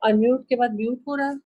Unmute के बाद mute हो रहा है।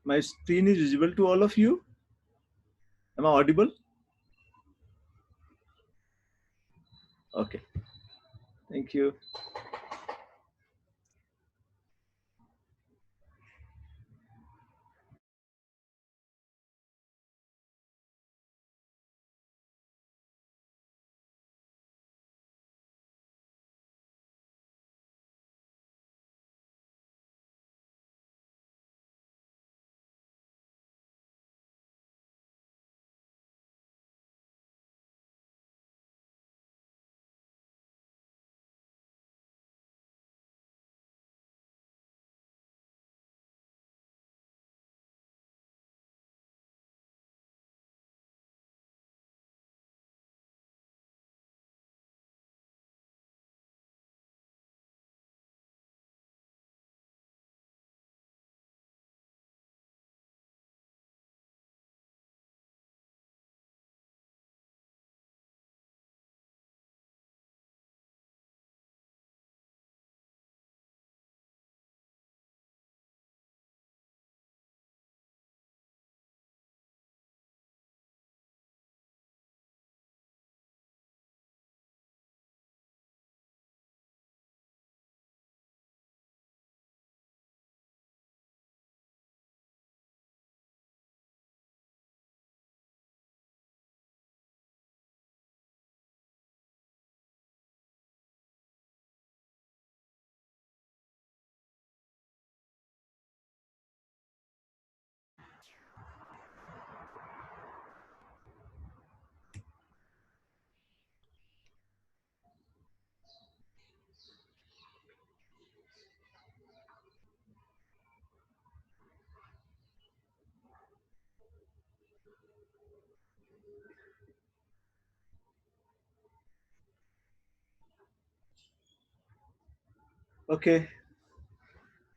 My screen is visible to all of you. Am I audible? Okay. Thank you. Okay.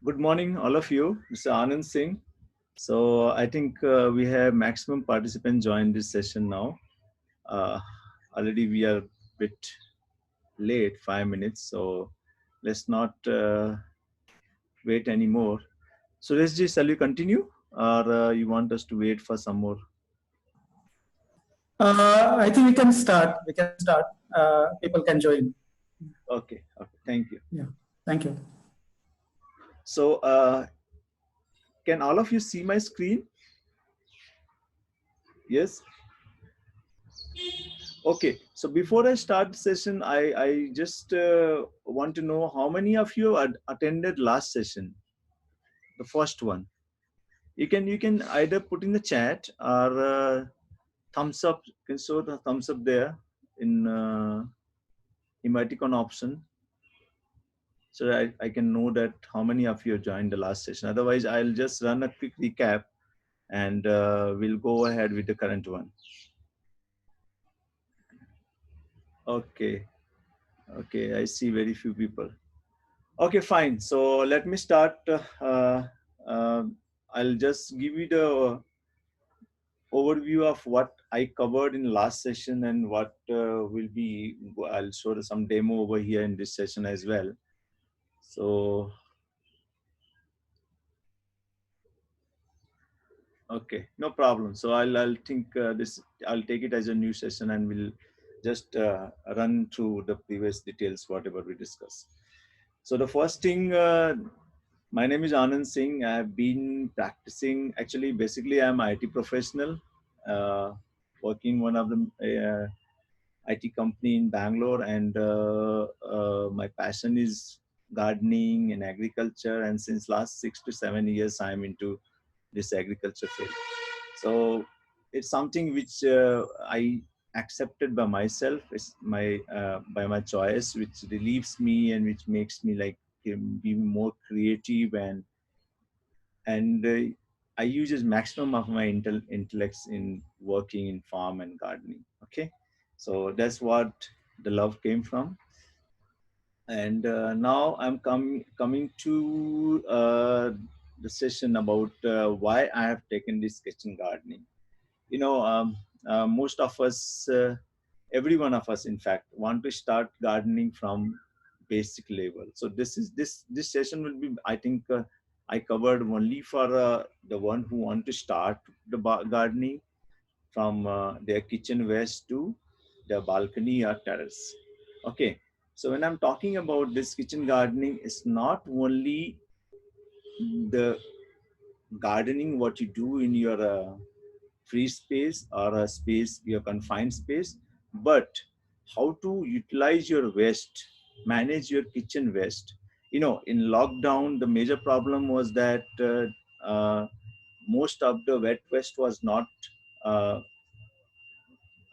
Good morning, all of you. Mr. Anand Singh. So I think we have maximum participants join this session now. Uh, Already we are a bit late, 5 minutes. So let's not wait anymore. So let's just, shall we continue, or you want us to wait for some more? I think we can start. People can join. Okay. Okay. Thank you. Yeah. Thank you. So can all of you see my screen? Yes. Okay. So before I start the session, I just want to know how many of you attended last session, the first one. You can either put in the chat or thumbs up. You can show the thumbs up there in emoticon option, so that I can know that how many of you joined the last session. Otherwise, I'll just run a quick recap and we'll go ahead with the current one. Okay. Okay, I see very few people. Okay, fine. So let me start. I'll just give you the overview of what I covered in last session and what will be. I'll show some demo over here in this session as well. So, okay, no problem. So I'll think this. I'll take it as a new session and we'll just run through the previous details, whatever we discussed. So the first thing, my name is Anand Singh. I've been practicing, actually, basically I'm an IT professional, working one of the IT company in Bangalore, and my passion is gardening and agriculture. And since last 6 to 7 years, I'm into this agriculture field. So it's something which I accepted by myself. It's my by my choice, which relieves me and which makes me like be more creative, and I use as maximum of my intellects in working in farm and gardening. Okay, so that's what the love came from. And now I'm coming to the session about why I have taken this kitchen gardening. You know, most of us, every one of us, in fact, want to start gardening from basic level. So this session will be, I think, I covered only for the one who want to start the gardening from their kitchen waste to their balcony or terrace. Okay, so when I'm talking about this kitchen gardening, it's not only the gardening what you do in your free space or a space, your confined space, but how to utilize your waste, manage your kitchen waste. You know, in lockdown, the major problem was that most of the wet waste was uh,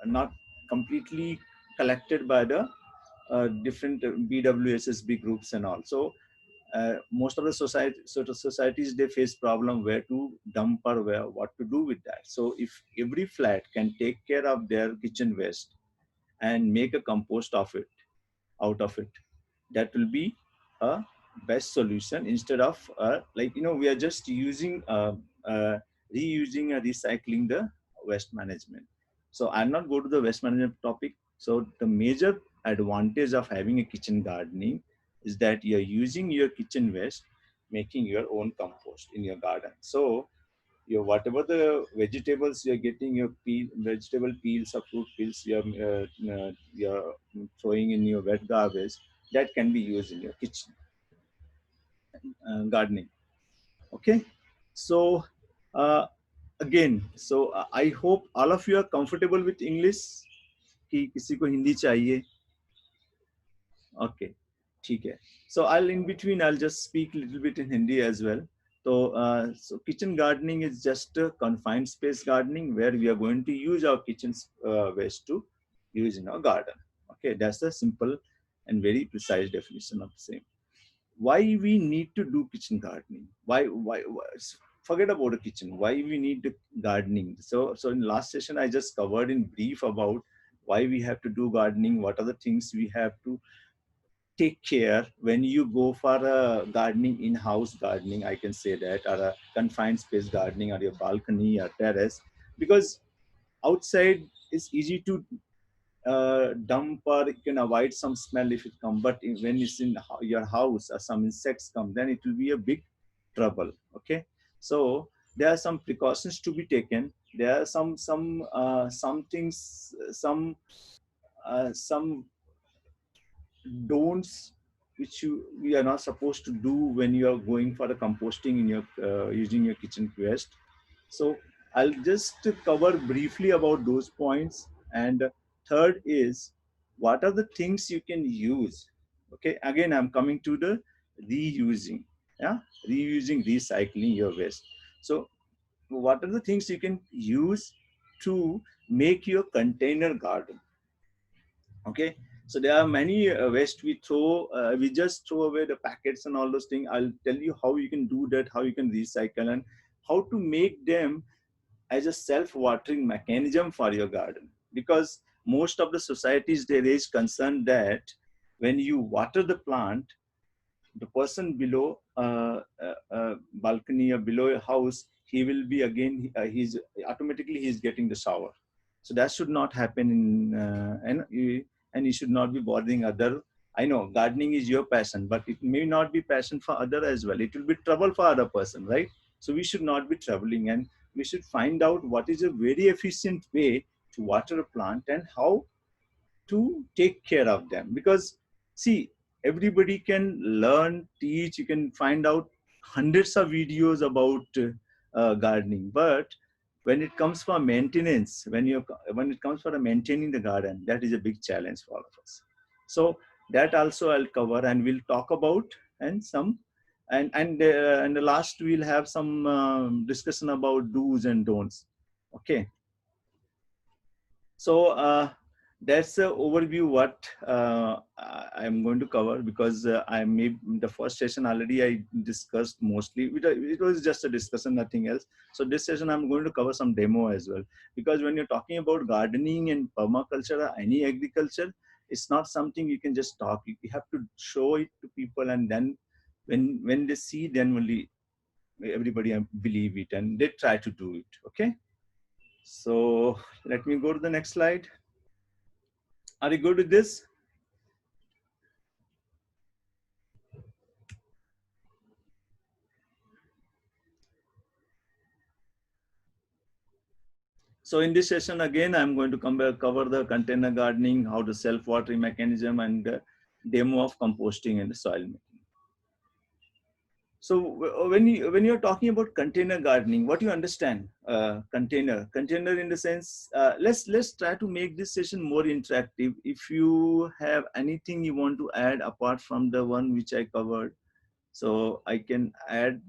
not completely collected by the different BWSSB groups and all. So most of the societies, they face problem where to dump or where what to do with that. So if every flat can take care of their kitchen waste and make a compost of it, out of it, that will be a best solution, instead of like, you know, we are just using reusing and recycling the waste management. So I'll not go to the waste management topic. So the major advantage of having a kitchen gardening is that you're using your kitchen waste, making your own compost in your garden. So your whatever the vegetables you're getting, your vegetable peels or fruit peels you're throwing in your wet garbage, that can be used in your kitchen gardening. Okay, so uh, again, so I hope all of you are comfortable with English, कि किसी को हिंदी चाहिए. Okay, ठीक है. So I'll in between I'll just speak a little bit in Hindi as well. So kitchen gardening is just a confined space gardening where we are going to use our kitchen's waste to use in our garden. Okay, that's a simple and very precise definition of the same. Why we need to do kitchen gardening? Why forget about the kitchen. Why we need the gardening? So in last session I just covered in brief about why we have to do gardening. What are the things we have to take care when you go for a gardening, in-house gardening, I can say that, or a confined space gardening, or your balcony or terrace, because outside it's easy to dump, or you can avoid some smell if it comes, but when it's in your house or some insects come, then it will be a big trouble. Okay, so there are some precautions to be taken. There are some things, some don'ts which we are not supposed to do when you are going for the composting in your using your kitchen waste. So I'll just cover briefly about those points. And third is, what are the things you can use? Okay, again I'm coming to the reusing. Yeah, reusing, recycling your waste. So what are the things you can use to make your container garden? Okay, so there are many waste we throw, we just throw away the packets and all those things. I'll tell you how you can do that, how you can recycle, and how to make them as a self-watering mechanism for your garden. Because most of the societies, they raise concern that when you water the plant, the person below balcony or below a house, he will be again, he's automatically he's getting the shower. So that should not happen in, and you should not be bothering other. I know gardening is your passion, but it may not be passion for other as well. It will be trouble for other person, right? So we should not be traveling, and we should find out what is a very efficient way to water a plant, and how to take care of them. Because see, everybody can learn, teach, you can find out hundreds of videos about gardening, but when it comes for maintenance, when it comes for maintaining the garden, that is a big challenge for all of us. So that also I'll cover, and we'll talk about, and some and the last we'll have some discussion about do's and don'ts. Okay, so that's the overview what I'm going to cover, because I made the first session already I discussed mostly. It was just a discussion, nothing else. So this session I'm going to cover some demo as well, because when you're talking about gardening and permaculture or any agriculture, it's not something you can just talk. You have to show it to people, and then when they see, then only everybody believe it and they try to do it. Okay, so let me go to the next slide. Are you good with this? So in this session, again, I'm going to cover the container gardening, how the self-watering mechanism, and demo of composting and the soil making. So when you're talking about container gardening, what you understand? Container in the sense, let's try to make this session more interactive. If you have anything you want to add apart from the one which I covered, so I can add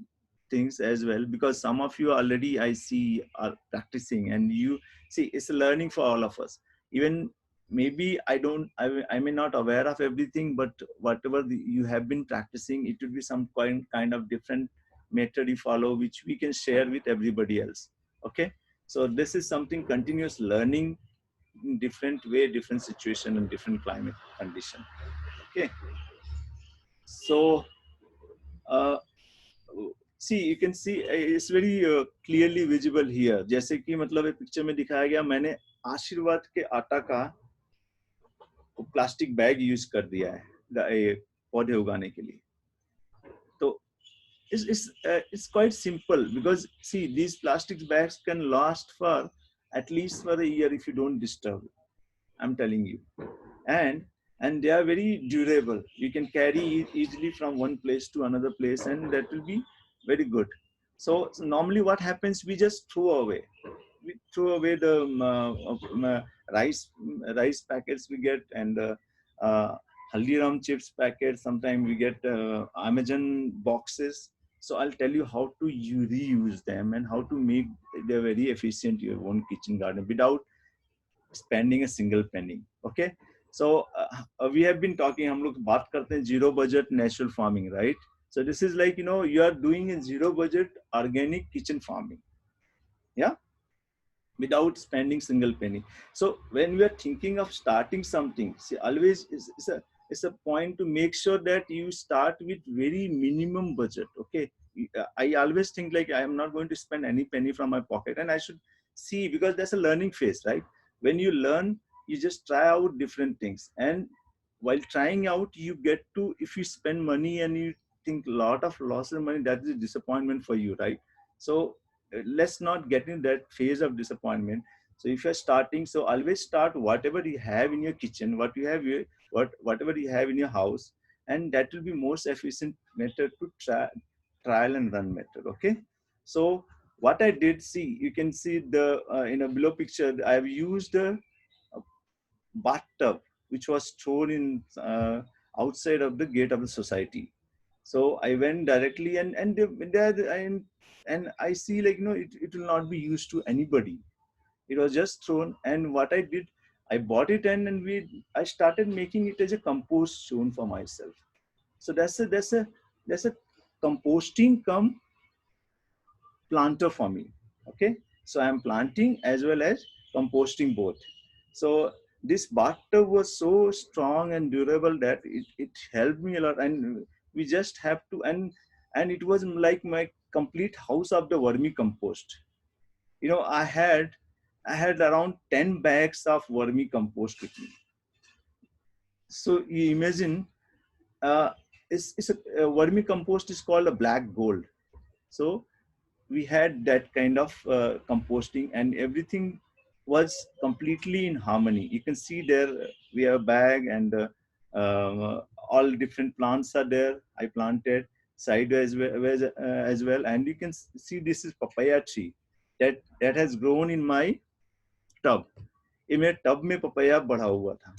things as well, because some of you already I see are practicing, and you see it's a learning for all of us. Even maybe I may not aware of everything, but whatever you have been practicing, it would be some kind of different method you follow, which we can share with everybody else. Okay, so this is something continuous learning in different way, different situation, and different climate condition. Okay, so see, you can see it's very clearly visible here. जैसे कि मतलब एक picture में दिखाया गया, मैंने आशीर्वाद के आटा का प्लास्टिक बैग यूज कर दिया है पौधे उगाने के लिए. तो it's quite simple, because see, these plastic bags can last for at least for a year if you don't disturb it. I'm telling you, and they are very durable. You can carry it easily from one place to another place, and that will be very good. So normally what happens, we just throw away. We throw away the rice packets we get, and Haldiram chips packets. Sometimes we get Amazon boxes. So I'll tell you how to reuse them and how to make them very efficient your own kitchen garden without spending a single penny. Okay, so we have been talking, हम लोग बात करते हैं zero budget natural farming, right? So this is like, you are doing a zero budget organic kitchen farming, yeah, without spending single penny. So when we are thinking of starting something, see, always it's a point to make sure that you start with very minimum budget. Okay, I always think like I am not going to spend any penny from my pocket, and I should see, because that's a learning phase, right? When you learn, you just try out different things, and while trying out, you get to, if you spend money and you think a lot of loss of money, that is a disappointment for you, right? So let's not get in that phase of disappointment. So if you're starting, so always start whatever you have in your kitchen, whatever you have in your house, and that will be most efficient method to trial and run method. Okay, so what I did, see, you can see the in a below picture, I have used a bathtub which was stored in outside of the gate of the society. So I went directly, and there and I see, like, it will not be used to anybody. It was just thrown, and what I did, I bought it, and I started making it as a compost zone for myself. So that's a composting come planter for me. Okay, so I'm planting as well as composting both. So this bathtub was so strong and durable that it helped me a lot, and we just have to, and it was like my complete house of the vermicompost. I had around 10 bags of vermicompost with me. So you imagine, uh, it's a vermicompost is called a black gold. So we had that kind of composting, and everything was completely in harmony. You can see there we have a bag and all different plants are there. I planted sideways as well, and you can see this is papaya tree that has grown in my tub. ये मेरे tub में papaya बढ़ा हुआ था.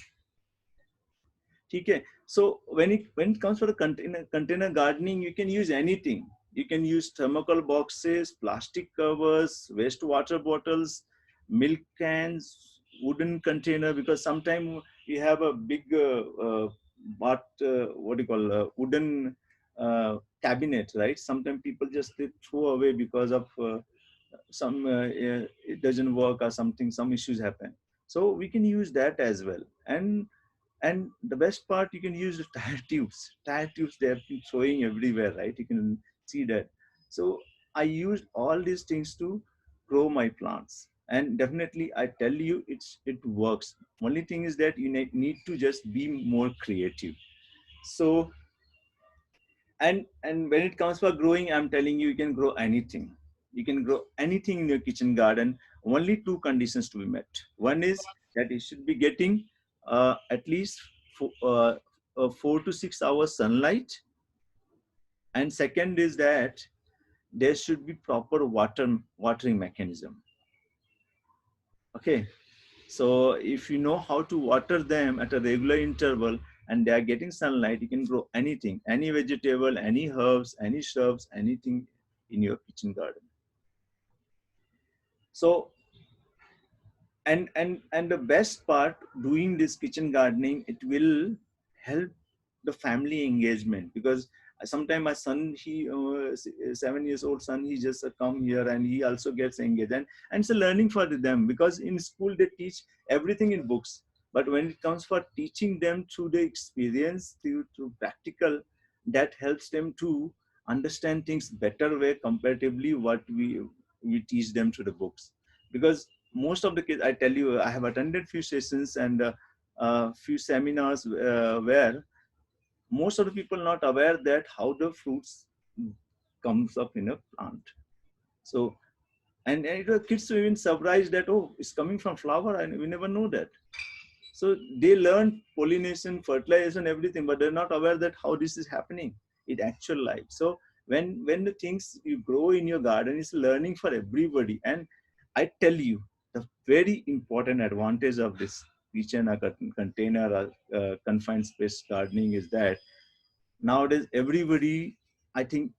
ठीक है. So when it comes for a container gardening, you can use anything. You can use thermocol boxes, plastic covers, wastewater bottles, milk cans, wooden container, because sometimes you have a big what do you call wooden cabinet, right? Sometimes people just they throw away because of some it doesn't work or something, some issues happen. So we can use that as well. And the best part, you can use the tire tubes. Tire tubes, they have been throwing everywhere, right? You can see that. So I used all these things to grow my plants. And definitely, I tell you, it works. Only thing is that you need to just be more creative. So, and when it comes for growing, I'm telling you, you can grow anything. You can grow anything in your kitchen garden. Only two conditions to be met. One is that it should be getting at least 4 to 6 hours sunlight, and second is that there should be proper watering mechanism. Okay, so if you know how to water them at a regular interval and they are getting sunlight, you can grow anything, any vegetable, any herbs, any shrubs, anything in your kitchen garden. So and the best part, doing this kitchen gardening, it will help the family engagement, because sometimes my son, he 7 years old son, he just come here and he also gets engaged, and it's a learning for them, because in school they teach everything in books, but when it comes for teaching them through the experience, through practical, that helps them to understand things better way comparatively what we teach them through the books. Because most of the kids, I tell you, I have attended few sessions and few seminars where most of the people not aware that how the fruits comes up in a plant. So, and the kids are even surprised that, oh, it's coming from flower, and we never know that. So they learn pollination, fertilization, everything, but they're not aware that how this is happening in actual life. So when the things you grow in your garden is learning for everybody. And I tell you, the very important advantage of this kitchen container confined space gardening is that nowadays everybody, I think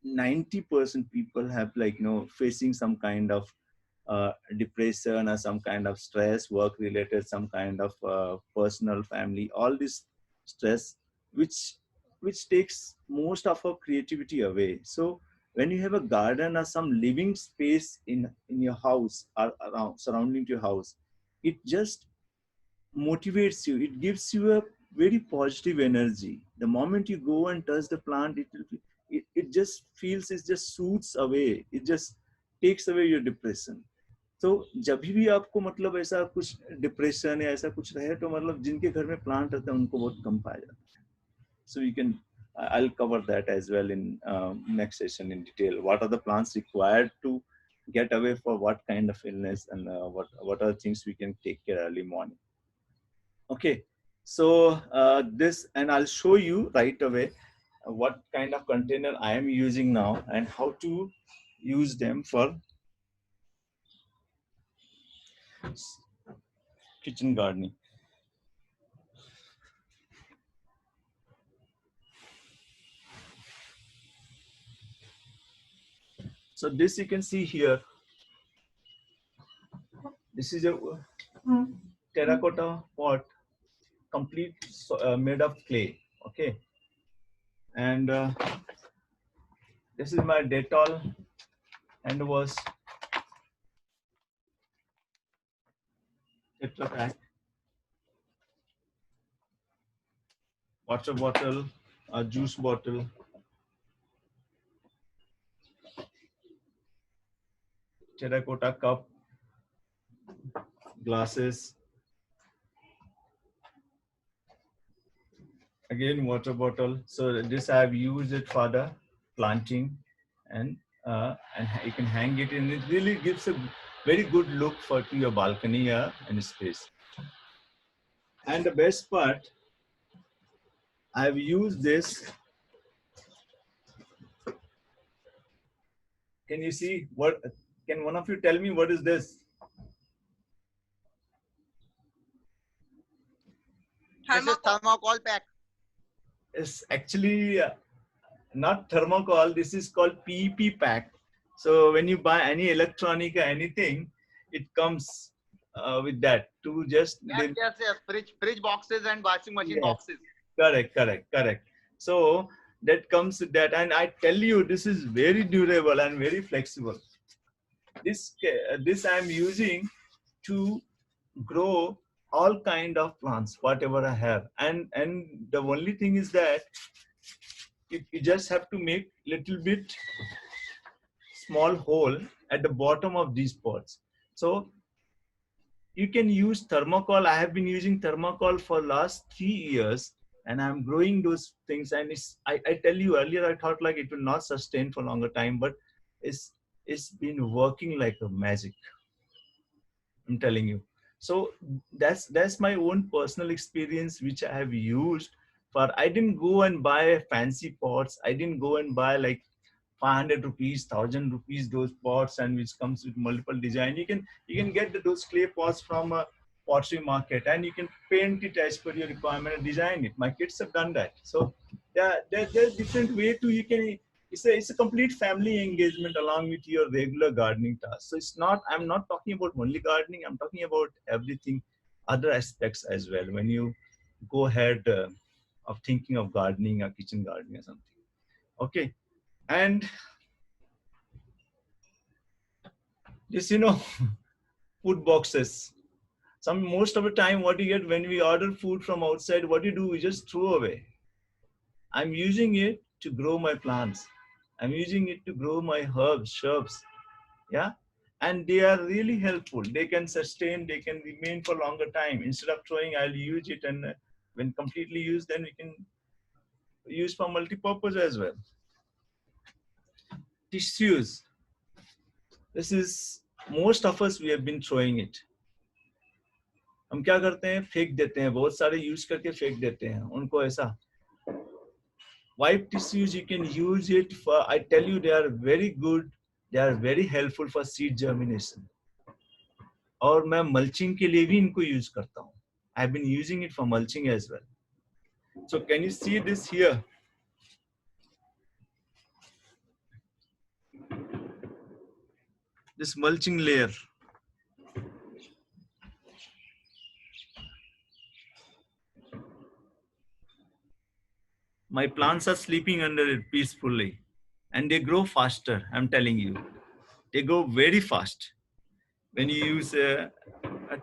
90% people have, like, facing some kind of depression or some kind of stress, work related, some kind of personal, family, all this stress, which takes most of our creativity away. So when you have a garden or some living space in your house or around surrounding your house, it just motivates you. It gives you a very positive energy. The moment you go and touch the plant, it just feels, it just soothes away. It just takes away your depression. तो जब भी आपको मतलब ऐसा कुछ depression या ऐसा कुछ रहे, तो मतलब जिनके घर में प्लांट रहता है उनको बहुत कम पाया जाता है. So you can, I'll cover that as well in next session in detail. What are the plants required to get away for what kind of illness, and what are things we can take care early morning. Okay, so this, and I'll show you right away what kind of container I am using now and how to use them for kitchen gardening. So this you can see here. This is a terracotta pot, complete made of clay. Okay, and this is my Dettol hand wash Tetra Pak, water bottle, a juice bottle, terracotta cup, glasses, again water bottle. So this I have used it for the planting, and you can hang it in. It really gives a very good look for to your balcony and space. And the best part, I've used this. Can you see what? Can one of you tell me what is this? This is thermocol pack. It's actually not thermocol. This is called PEP pack. So when you buy any electronic or anything, it comes with that to just. Yes. Fridge boxes and washing machine boxes. Correct. So that comes with that, and I tell you, this is very durable and very flexible. This I'm using to grow all kind of plants, whatever I have, and the only thing is that you just have to make little bit small hole at the bottom of these pots. So you can use thermocol. I have been using thermocol for last 3 years, and I'm growing those things. And I tell you, earlier I thought like it will not sustain for longer time, but it's been working like a magic. I'm telling you. So that's my own personal experience, which I have used. For I didn't go and buy fancy pots. I didn't go and buy like 500 rupees, 1000 rupees those pots, and which comes with multiple design. You can get those clay pots from a pottery market, and you can paint it as per your requirement and design it. My kids have done that. So there's different way to you can. It's a complete family engagement along with your regular gardening task. So I'm not talking about only gardening. I'm talking about everything, other aspects as well. When you go ahead of thinking of gardening or kitchen gardening or something. Okay. And this, food boxes. Most of the time, what you get when we order food from outside, what you do, we just throw away. I'm using it to grow my plants. I'm using it to grow my herbs, shrubs. Yeah. And they are really helpful. They can sustain, they can remain for longer time. Instead of throwing, I'll use it. And when completely used, then we can use for multi-purpose as well. Tissues. This is, most of us, we have been throwing it. हम क्या करते हैं, फेंक देते हैं, बहुत सारे use करके फेंक देते हैं उनको. ऐसा wipe tissues, you can use it for, I tell you, they are very good, they are very helpful for seed germination. और मैं mulching के लिए भी इनको use करता हूँ. I've been using it for mulching as well. So can you see this here? This mulching layer. My plants are sleeping under it peacefully, and they grow faster. I'm telling you, they grow very fast when you use a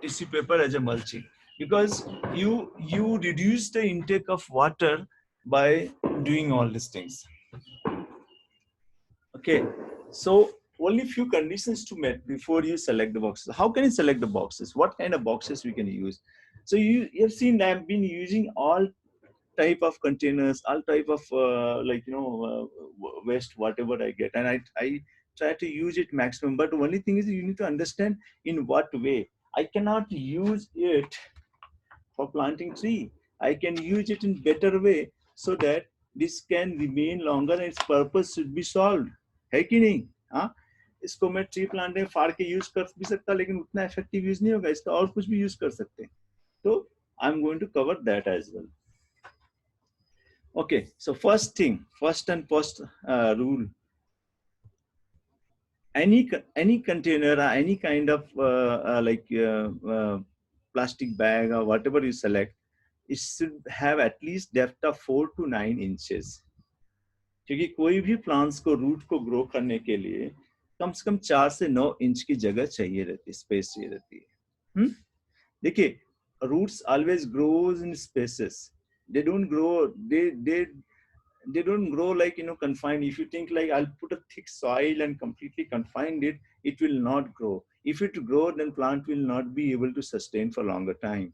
tissue paper as a mulching, because you reduce the intake of water by doing all these things. Okay, so only few conditions to meet before you select the boxes. How can you select the boxes? What kind of boxes we can use? So you have seen I've been using all type of containers, all type of waste, whatever I get, and I try to use it maximum. But the only thing is you need to understand in what way. I cannot use it for planting tree. I can use it in better way so that this can remain longer and its purpose should be solved. है कि नहीं? हाँ, इसको मैं tree plant में फाड़ के use कर भी सकता, लेकिन उतना इफेक्टिव यूज नहीं होगा. इसका और कुछ भी यूज कर सकते हैं. तो I am going to cover that as well. Okay, so first and first rule. Any container or any kind of plastic bag or whatever you select, it should have at least depth of 4 to 9 inches. क्योंकि कोई भी plants को root को grow करने के लिए कम से कम 4 से 9 इंच की जगह चाहिए रहती है, space चाहिए रहती है. देखिए, roots always grows in spaces. They don't grow. They don't grow like confined. If you think like I'll put a thick soil and completely confine it, it will not grow. If it grow, then plant will not be able to sustain for longer time.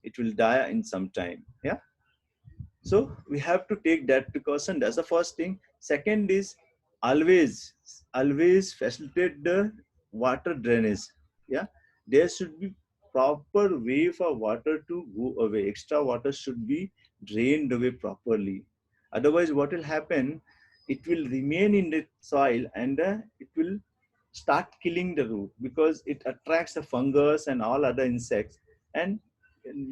It will die in some time. Yeah. So we have to take that precaution. That's the first thing. Second is always facilitate the water drainage. Yeah, there should be proper way for water to go away. Extra water should be drained away properly. Otherwise, what will happen? It will remain in the soil and it will start killing the root because it attracts the fungus and all other insects, and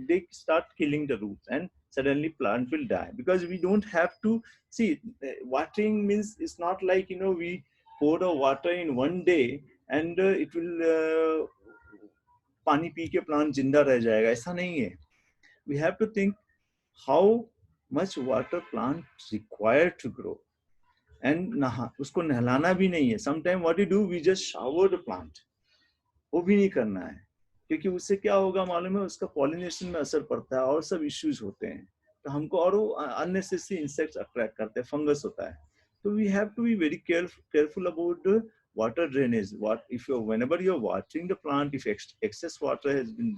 they start killing the roots, and suddenly plant will die. Because we don't have to see, watering means it's not like, we pour the water in one day and it will पानी P के plant जिंदा रह जाएगा, ऐसा नहीं है. We have to think how much water plant required to grow. And उसको नहलाना भी नहीं है. Sometimes what we do, we just shower the plant. वो भी नहीं करना है, क्योंकि उससे क्या होगा मालूम है, उसका पॉलिनेशन में असर पड़ता है और सब इश्यूज होते हैं. तो हमको और अननेसेसरी इंसेक्ट्स अट्रैक्ट करते हैं, फंगस होता है. तो we have to be very careful about water drainage. Whenever you're watering the plant, if excess water has been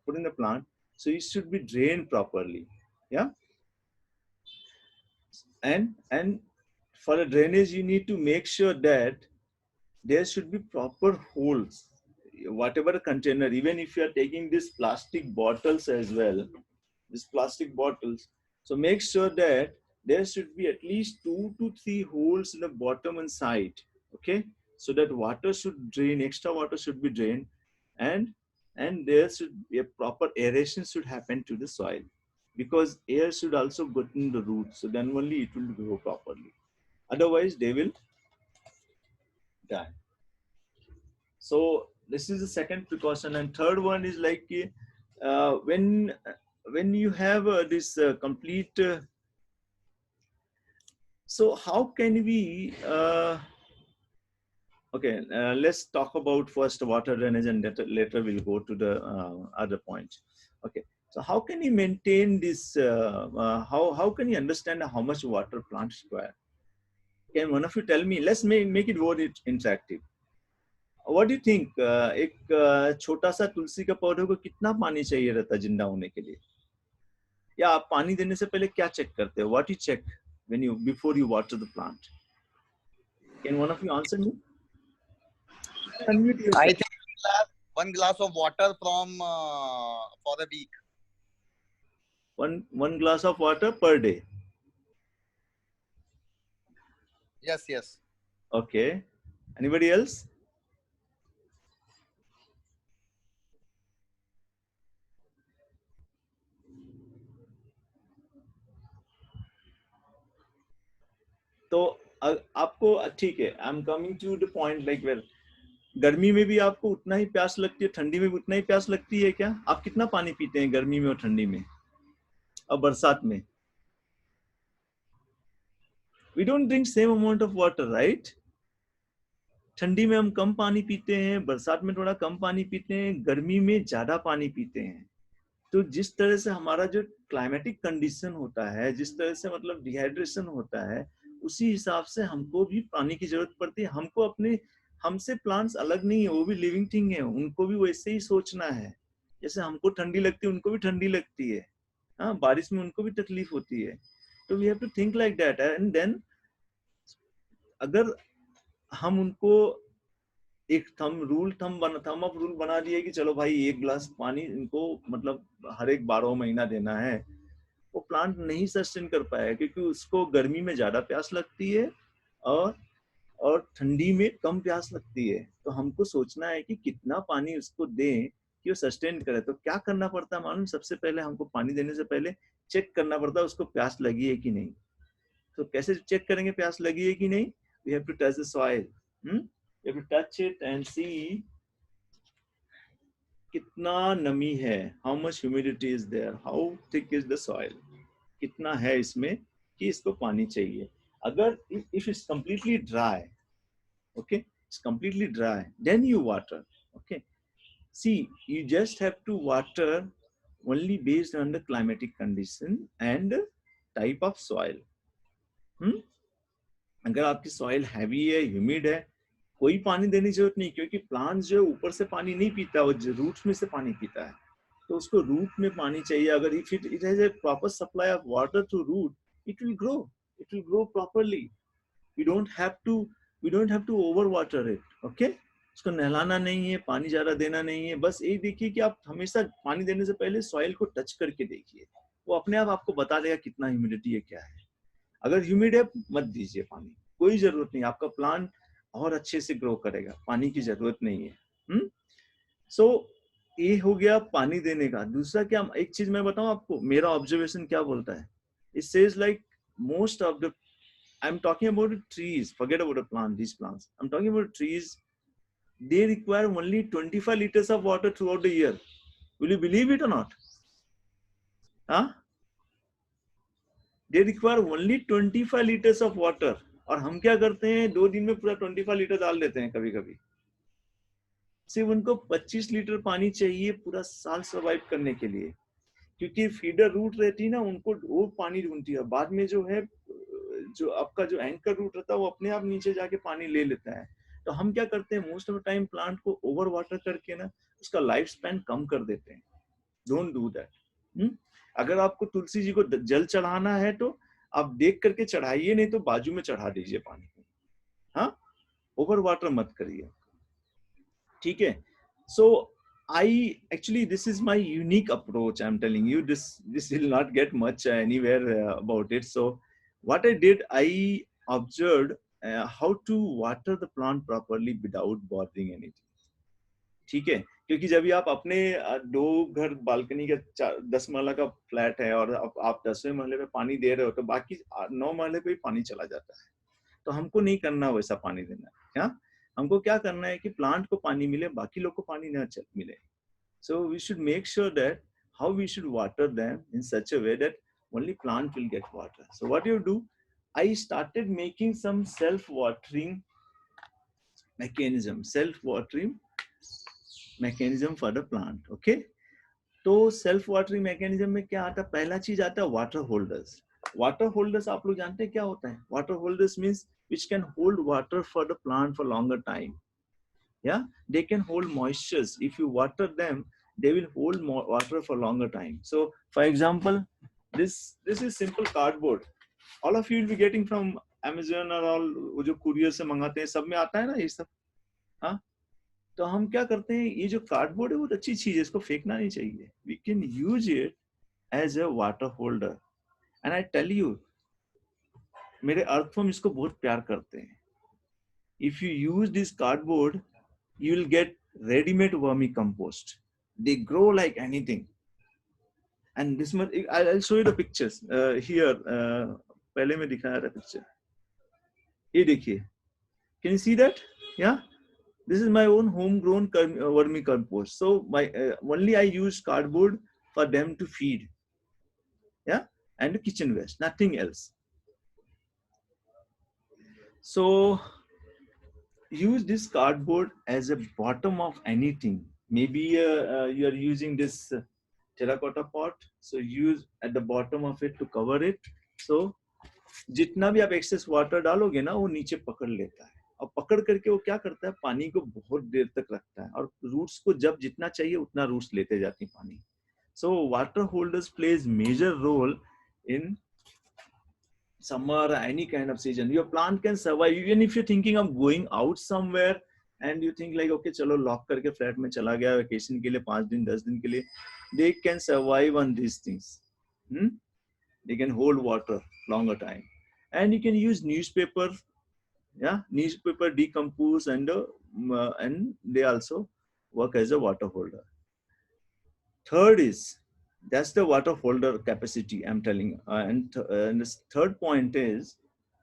put in the plant, so it should be drained properly. Yeah. And for the drainage, you need to make sure that there should be proper holes. Whatever container, even if you are taking these plastic bottles as well, these plastic bottles, so make sure that there should be at least 2 to 3 holes in the bottom and side. Okay, so that water should drain, extra water should be drained, and there should be a proper aeration should happen to the soil, because air should also go in the roots, so then only it will grow properly. Otherwise, they will die. So this is the second precaution. And third one is like when you have this complete. So how can we? Okay, let's talk about first water drainage, and later we'll go to the other point. Okay, so how can you maintain this? How can you understand how much water plants require? Can one of you tell me? Let's make it more interactive. What do you think? एक छोटा सा तुलसी का पौधे को कितना पानी चाहिए रहता है जिंदा होने के लिए? या आप पानी देने से पहले क्या चेक करते हो? What you check before you water the plant? Can one of you answer me? I think one glass of water from for a week. One glass of water per day. Yes. Okay. Anybody else? तो आपको ठीक है, I am coming to the point, like where गर्मी में भी आपको उतना ही प्यास लगती है, ठंडी में भी उतना ही प्यास लगती है क्या? आप कितना पानी पीते हैं गर्मी में और ठंडी में और बरसात में? We don't drink same amount of water, right? ठंडी में हम कम पानी पीते हैं, बरसात में थोड़ा कम पानी पीते हैं, गर्मी में ज्यादा पानी पीते हैं. तो जिस तरह से हमारा जो क्लाइमेटिक कंडीशन होता है, जिस तरह से मतलब डिहाइड्रेशन होता है, उसी हिसाब से हमको भी पानी की जरूरत पड़ती है. हमसे प्लांट्स अलग नहीं है, वो भी लिविंग थिंग है, उनको भी वैसे ही सोचना है. जैसे हमको ठंडी लगती है, उनको भी ठंडी लगती है. हाँ, बारिश में उनको भी तकलीफ होती है. तो we have to think like that. And then अगर हम उनको एक थम अप रूल बना दिए कि चलो भाई 1 गिलास पानी इनको मतलब हर एक 12 महीना देना है, वो प्लांट नहीं सस्टेन कर पाएगा, क्योंकि उसको गर्मी में ज्यादा प्यास लगती है और ठंडी में कम प्यास लगती है. तो हमको सोचना है कि कितना पानी उसको दें कि वो सस्टेन करे. तो क्या करना पड़ता है मालूम? सबसे पहले हमको पानी देने से पहले चेक करना पड़ता है उसको प्यास लगी है कि नहीं. तो कैसे चेक करेंगे प्यास लगी है कि नहीं? We have to touch the soil. You have to touch it and see कितना नमी है, how much humidity is there, how thick is the soil, कितना है इसमें कि इसको पानी चाहिए. अगर if it's completely dry, okay, it's completely dry, then you water. Okay, see, you just have to water only based on the climatic condition and type of soil. अगर आपकी सॉइल हैवी है, ह्यूमिड है, कोई पानी देने की जरूरत नहीं, क्योंकि प्लांट जो है ऊपर से पानी नहीं पीता, वो रूट्स में से पानी पीता है. तो उसको रूट में पानी चाहिए. अगर if it has a proper supply of water to root, it will grow properly. We don't have to over water it. Okay, उसको नहलाना नहीं है, पानी ज्यादा देना नहीं है, बस ये देखिए कि आप हमेशा पानी देने से पहले सॉइल को टच करके देखिए, वो अपने आप आपको बता देगा कितना ह्यूमिडिटी है, क्या है। अगर ह्यूमिड है मत दीजिए पानी, कोई जरूरत नहीं, आपका प्लांट और अच्छे से ग्रो करेगा, पानी की जरूरत नहीं है। सो ये हो गया पानी देने का। दूसरा क्या, एक चीज मैं बताऊं आपको, मेरा ऑब्जर्वेशन क्या बोलता है, it says like most of the, I'm talking about the trees, forget about the plant, these plants, I'm talking about trees, they require only 25 liters of water throughout the year. Will you believe it or not? Huh? They require only 25 liters of water. और हम क्या करते हैं, 2 दिन में पूरा 25 litre डाल देते हैं कभी कभी। सिर्फ उनको 25 लीटर पानी चाहिए पूरा साल सर्वाइव करने के लिए, क्योंकि फीडर रूट रहती है ना, उनको वो पानी ढूंढती है। बाद में जो है, जो आपका जो एंकर रूट रहता है वो अपने आप नीचे जाके पानी ले लेता है। तो हम क्या करते हैं, most of the time plant को ओवर वाटर करके ना उसका लाइफ स्पैन कम कर देते हैं। Don't do that. अगर आपको तुलसी जी को जल चढ़ाना है तो आप देख करके चढ़ाइए, नहीं तो बाजू में चढ़ा दीजिए पानी को। हाँ, ओवर वाटर मत करिए, ठीक है। सो I actually, this is my unique approach. I'm telling you, this will not get much anywhere about it. So what I did, I observed how to water the plant properly without bothering anything. ठीक है, क्योंकि जब भी आप अपने 2 घर balcony का 10 महला का फ्लैट है और आप 10वें महले पे पानी दे रहे हो, तो बाकी 9 महले पे पानी चला जाता है। तो हमको नहीं करना वैसा पानी देना, क्या हमको क्या करना है कि प्लांट को पानी मिले, बाकी लोग को पानी ना मिले। So we should make sure that how we should water them in such a way that only plant will get water. So what you do, I started making some self-watering mechanism for the plant. Okay, तो self watering mechanism में क्या आता है, पहला चीज आता है water holders. Water holders आप लोग जानते हैं क्या होता है? Water holders means which can hold water for the plant for longer time. Yeah, they can hold moistures. If you water them, they will hold more water for longer time. So for example, this is simple cardboard. All of you will be getting from Amazon or all, वो जो courier से मंगाते हैं, सब में आता है ना ये सब। हाँ, तो हम क्या करते हैं, ये जो कार्डबोर्ड है बहुत अच्छी चीज है, इसको फेंकना नहीं चाहिए। We can use it as a water holder. And I tell you, मेरे अर्थवर्म इसको बहुत प्यार करते हैं। If you use this cardboard, you will get ready-made vermicompost. They grow like anything. And this much, I'll show you the pictures here. पहले मैं दिखाया था picture. ये देखिए, can you see that? Yeah, this is my own homegrown vermicompost. So my only I use cardboard for them to feed. Yeah, and kitchen waste, nothing else. So use this cardboard as a bottom of anything. Maybe you are using this terracotta pot, so use at the bottom of it to cover it. So जितना भी आप excess water डालोगे ना, वो नीचे पकड़ लेता है, और पकड़ करके वो क्या करता है, पानी को बहुत देर तक रखता है, और रूट्स को जब जितना चाहिए उतना रूट्स लेते जाती हैं पानी। So water holders plays major role in summer, any kind of season. Your plant can survive even if you're thinking of going out somewhere and you think like, okay, चलो लॉक करके flat में चला गया vacation के लिए 5 दिन 10 दिन के लिए, they can survive on these things. They can hold water longer time, and you can use newspaper. Yeah, newspaper decompose and they also work as a water holder. Third is, that's the water holder capacity I'm telling. And the third point is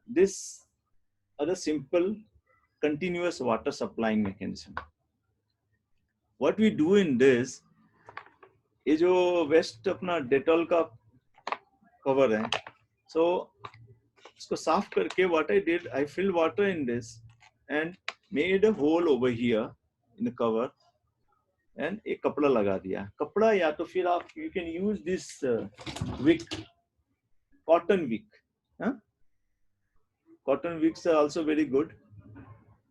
this other simple continuous water supplying mechanism. What we do in this, ये जो waste अपना Dettol का cover है, so इसको साफ करके what I did, I filled water in this and made a hole over here in the cover and एक कपड़ा लगा दिया। कपड़ा या तो फिर आप you can use this wick, cotton wick. Cotton wicks are also very good,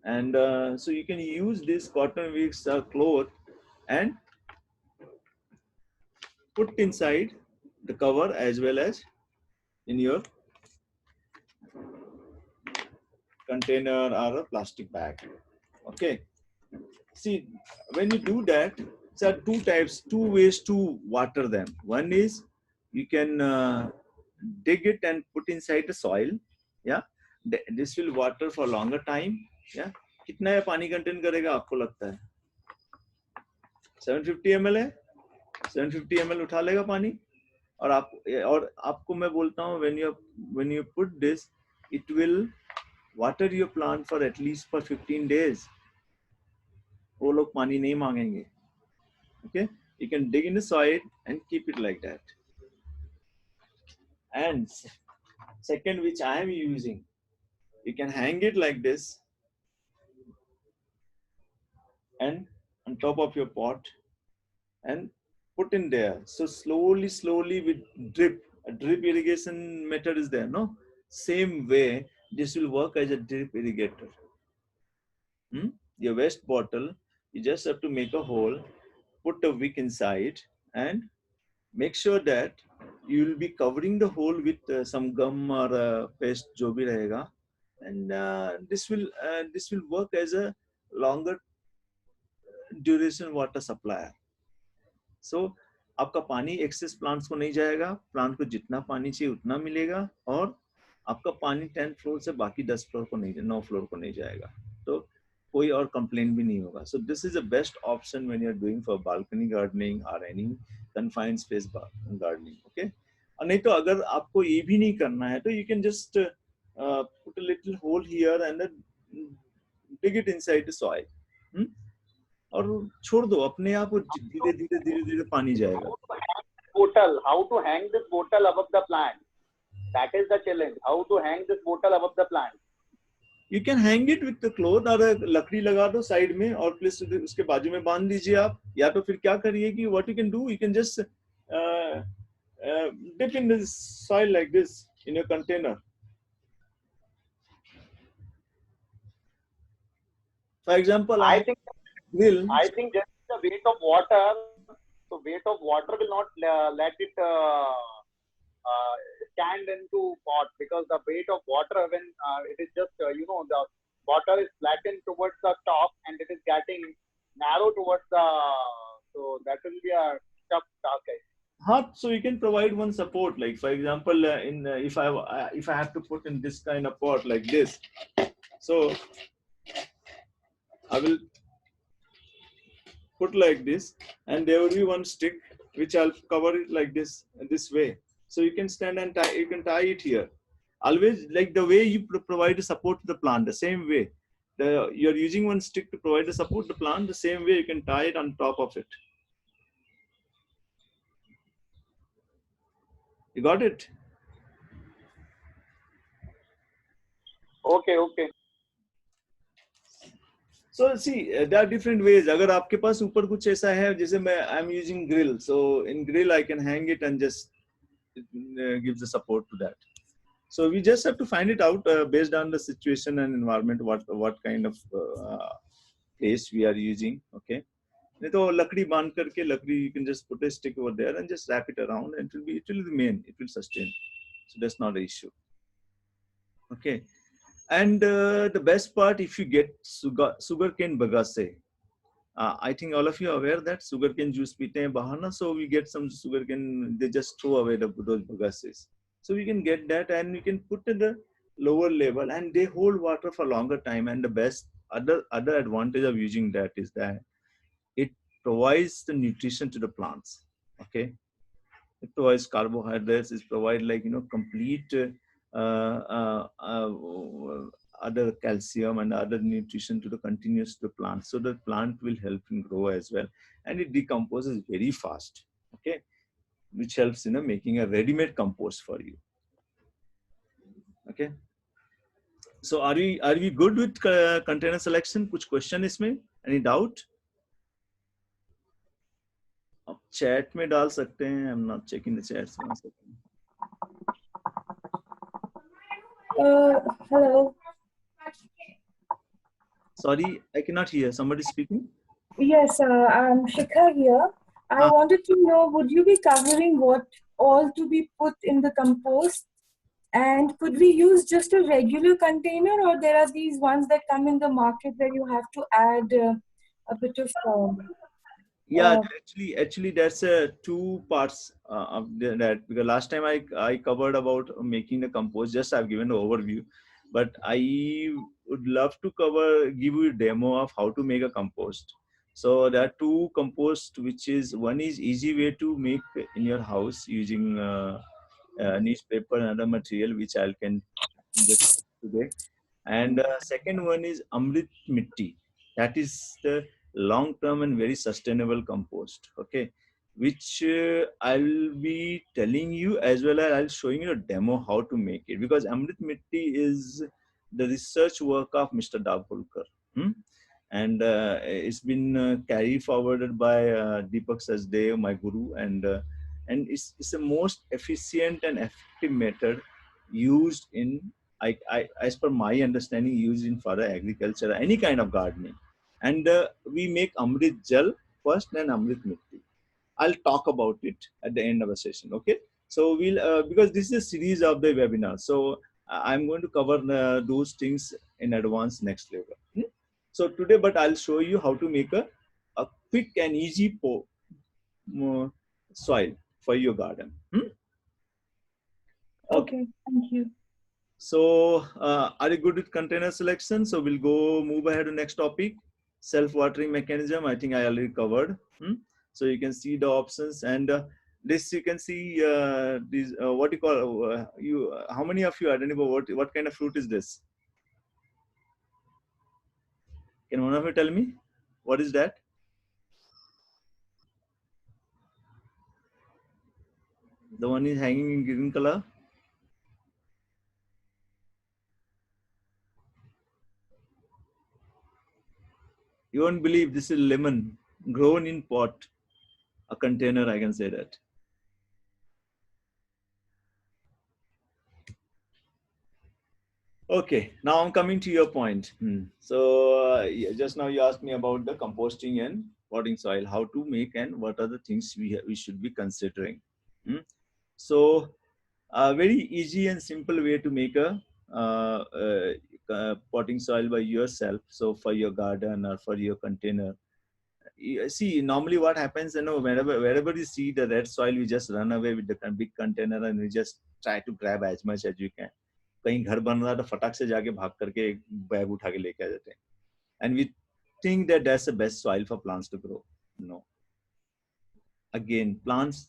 and so you can use this cotton wicks cloth and put inside the cover as well as in your container or a plastic bag. Okay, see, when you do that, there are two ways to water them. One is you can dig it and put inside the soil. Yeah, this will water for longer time. Yeah, कितना ये पानी contain करेगा आपको लगता है? 750 ml है, 750 ml उठा लेगा पानी. और आपको मैं बोलता हूँ, when you put this, it will water your plant for at least for 15 days. वो लोग पानी नहीं मांगेंगे. Okay, you can dig in the soil and keep it like that. And second, which I am using, you can hang it like this and on top of your pot and put in there. So slowly with drip, a drip irrigation method is there, no? Same way, this will work as a drip irrigator. Your waste bottle, you just have to make a hole, put a wick inside, and make sure that you will be covering the hole with some gum or paste, jo bhi rahega, and this will work as a longer duration water supplier. So आपका पानी access plants को नहीं जाएगा, plant को जितना पानी चाहिए उतना मिलेगा, और आपका पानी 10th फ्लोर से बाकी 10 फ्लोर को नहीं, 9 फ्लोर को नहीं जाएगा, तो कोई और कंप्लेंट भी नहीं होगा. So this is the best option when you are doing for balcony gardening or any confined space gardening. Okay, और नहीं तो अगर आपको ये भी नहीं करना है तो you can just put a little hole here and then dig it inside the soil. और छोड़ दो, अपने आप धीरे पानी जाएगा. Bottle, how to hang this bottle above the plant? That is the challenge. How to hang this bottle above the plant? You can hang it with the cloth, और लकड़ी लगा दो साइड में और प्लस उसके बाजू में बांध दीजिए आप. या तो फिर क्या करिए कि what you can do, you can just dip in the soil like this in a container. For example, I think just the weight of water. So weight of water will not let it stand into pot, because the weight of water, when it is just the water is flattened towards the top and it is getting narrow towards the, so that will be a tough task. So you can provide one support, like for example, if I have to put in this kind of pot like this, so I will put like this, and there will be one stick which I'll cover it like this way. So you can stand and tie. You can tie it here. Always like the way you provide the support to the plant, the same way. You're using one stick to provide the support to the plant. The same way you can tie it on top of it. You got it? Okay. So see, there are different ways. अगर आपके पास ऊपर कुछ ऐसा है, जैसे I'm using grill. So in grill I can hang it and just gives the support to that. So we just have to find it out based on the situation and environment, what kind of place we are using. Okay. नहीं तो लकड़ी बांध करके you can just put a stick over there and just wrap it around, and it will remain, it will sustain. So that's not an issue. Okay. And the best part, if you get sugarcane bagasse, I think all of you are aware that sugarcane juice pite hain bahar na, so we get some sugarcane, they just throw away those bagasses. So we can get that and we can put in the lower level, and they hold water for longer time. And the best other advantage of using that is that it provides the nutrition to the plants. Okay, it provides carbohydrates, it provides complete other calcium and other nutrition to the continuous to the plant, so the plant will help in grow as well, and it decomposes very fast. Okay, which helps making a ready-made compost for you. Okay, so are we good with container selection? Kuch question isme? Any doubt? आप chat में डाल सकते हैं. I'm not checking the chat. Hello. Sorry, I cannot hear. Somebody speaking? Yes, I'm Shikha here. I wanted to know, would you be covering what all to be put in the compost? And could we use just a regular container, or there are these ones that come in the market where you have to add a bit of Yeah, uh, actually, that's two parts of that, because last time I covered about making the compost. Just I've given the overview, but I would love to give you a demo of how to make a compost. So there are two compost, which is one is easy way to make in your house using newspaper and other material, which I can just today. And second one is Amrit Mitti. That is the long-term and very sustainable compost. Okay, which I'll be telling you, as well as I'll showing you a demo how to make it, because Amrit Mitti is the research work of Mr. Dabholkar. And it's been carried forwarded by Deepak Sachdev, my guru, and it's the most efficient and effective method used in, as per my understanding, used in further agriculture, any kind of gardening. And we make Amrit Jal first and Amrit Mitti. I'll talk about it at the end of the session. Okay. So we'll, because this is a series of the webinar. So I'm going to cover those things in advance next level. So today, but I'll show you how to make a quick and easy soil for your garden. okay, thank you. So are you good with container selection? So we'll move ahead to next topic, self-watering mechanism. I think I already covered. So you can see the options, and this you can see these what you call how many of you identify what kind of fruit is this? Can one of you tell me what is that? The one is hanging in green color. You won't believe this is lemon grown in pot, a container, I can say that. Okay, now I'm coming to your point. So just now you asked me about the composting and potting soil, how to make and what are the things we should be considering. So a very easy and simple way to make a potting soil by yourself. So for your garden or for your container, see, normally what happens, wherever you see the red soil, we just run away with the big container and we just try to grab as much as you can. कहीं घर बन रहा है तो फटाक से जाके भाग करके बैग उठा के लेके आ जाते हैं, and we think that that's the best soil for plants to grow. No, again, plants,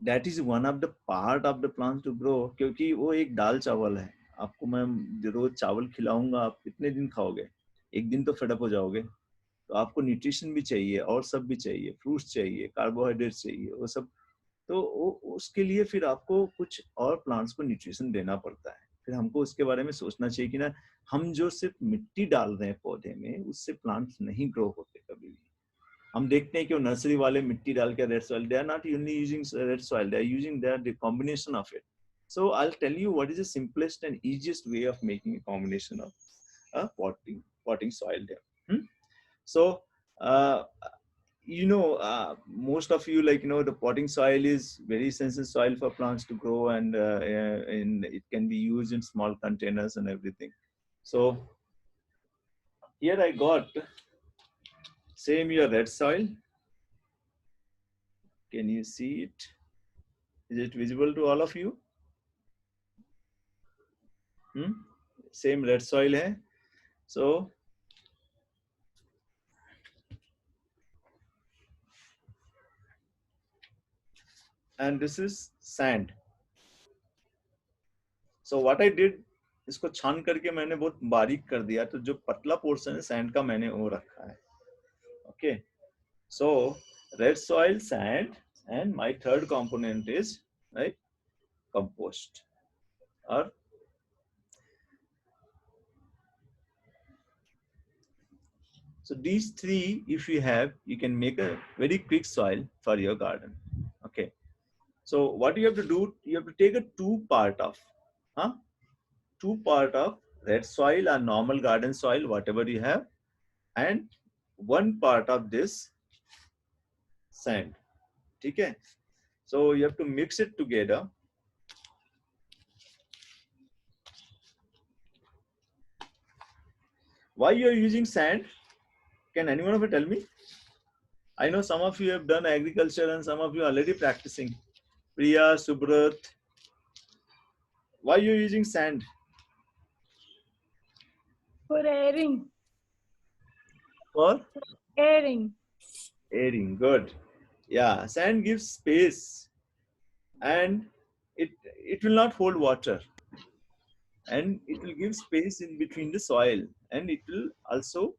that is one of the part of the plants to grow, क्योंकि वो एक दाल चावल है. आपको मैं रोज चावल खिलाऊंगा, आप कितने दिन खाओगे? एक दिन तो फेड अप हो जाओगे. तो आपको न्यूट्रिशन भी चाहिए और सब भी चाहिए, फ्रूट्स चाहिए, कार्बोहाइड्रेट चाहिए, वो सब. तो उसके लिए फिर आपको कुछ और प्लांट्स को न्यूट्रिशन देना पड़ता है. फिर हमको उसके बारे में सोचना चाहिए कि ना, हम जो सिर्फ मिट्टी डाल रहे हैं पौधे में, उससे प्लांट्स नहीं ग्रो होते कभी भी. हम देखते हैं कि वो नर्सरी वाले मिट्टी डाल के red soil, they are not only using red soil, they are using the combination of it. So I'll tell you what is the simplest and easiest way of making a combination of potting soil there. So most of you, the potting soil is very essential soil for plants to grow, and it can be used in small containers and everything. So here I got same your red soil. Can you see it? Is it visible to all of you? Same red soil hai. So and this is sand. So what I did, इसको छान करके मैंने बहुत बारीक कर दिया, तो जो पतला पोर्शन है सैंड का मैंने वो रखा है. Okay, so red soil, sand, and my third component is right compost. Or so these three, if you have, you can make a very quick soil for your garden. Okay, so what you have to do, you have to take a two part of red soil or normal garden soil, whatever you have, and one part of this sand. Okay, so you have to mix it together. Why you are using sand? Can anyone of you tell me? I know some of you have done agriculture and some of you are already practicing. Priya, Subrat. Why are you using sand? For airing. For Airing. airing. Good. Yeah, sand gives space and it will not hold water. And it will give space in between the soil. And it will also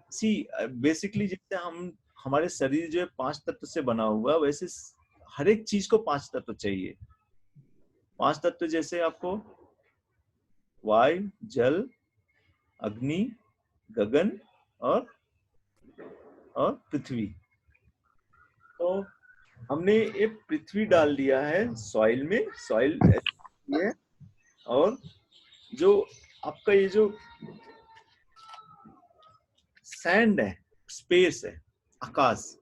see basically जैसे हम हमारे शरीर जो है 5 तत्व से बना हुआ वैसे हर एक चीज को 5 तत्व चाहिए। 5 तत्व जैसे आपको वायु, जल, अग्नि, गगन और पृथ्वी। तो हमने ये पृथ्वी डाल दिया है सॉइल में, सॉइल है और जो आपका ये जो सैंड है, स्पेस है, आकाश,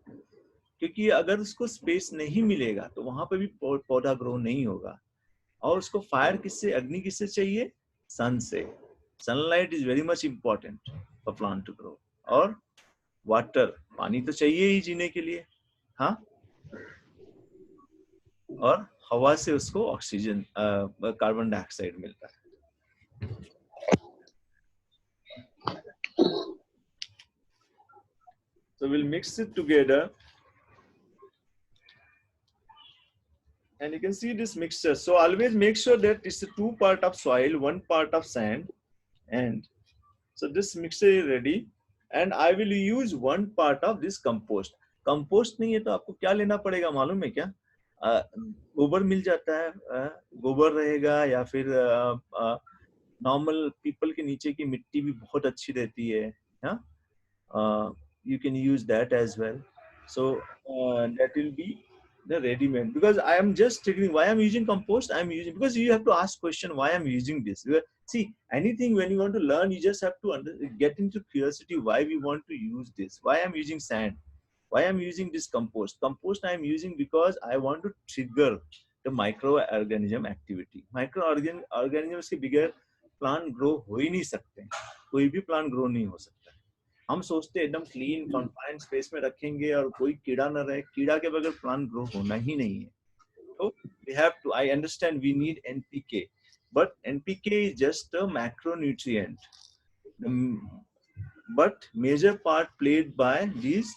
क्योंकि अगर उसको स्पेस नहीं मिलेगा तो वहां पे भी पौधा ग्रो नहीं होगा। और उसको फायर किससे, अग्नि किससे चाहिए? सन से। Sunlight is very much important for plant to grow. और वाटर, पानी तो चाहिए ही जीने के लिए, हाँ। और हवा से उसको ऑक्सीजन, कार्बन डाइऑक्साइड मिलता है। So we'll mix it together and you can see this mixture. So always make sure that it's a 2 part of soil, 1 part of sand. And so this mixture is ready and I will use 1 part of this compost. Compost नहीं है तो आपको क्या लेना पड़ेगा मालूम है क्या? गोबर मिल जाता है, गोबर रहेगा या फिर नॉर्मल पीपल के नीचे की मिट्टी भी बहुत अच्छी रहती है, हाँ। You can use that as well. So that will be the ready-made. Because I am just triggering why I'm using compost. I'm using because you have to ask question why I'm using this. See, anything when you want to learn, you just have to get into curiosity why we want to use this. Why I'm using sand. Why I'm using this compost. Compost I'm using because I want to trigger the microorganism activity. Microorganisms के बगैर plant grow हो ही नहीं सकते. कोई भी plant grow नहीं हो सकता. हम सोचते हैं एकदम क्लीन कन्फाइंड स्पेस में रखेंगे और कोई कीड़ा न रहे, कीड़ा के बगैर प्लांट ग्रो होना ही नहीं है। तो we have to, I understand we need NPK, but NPK is just a macronutrient, but major part played by these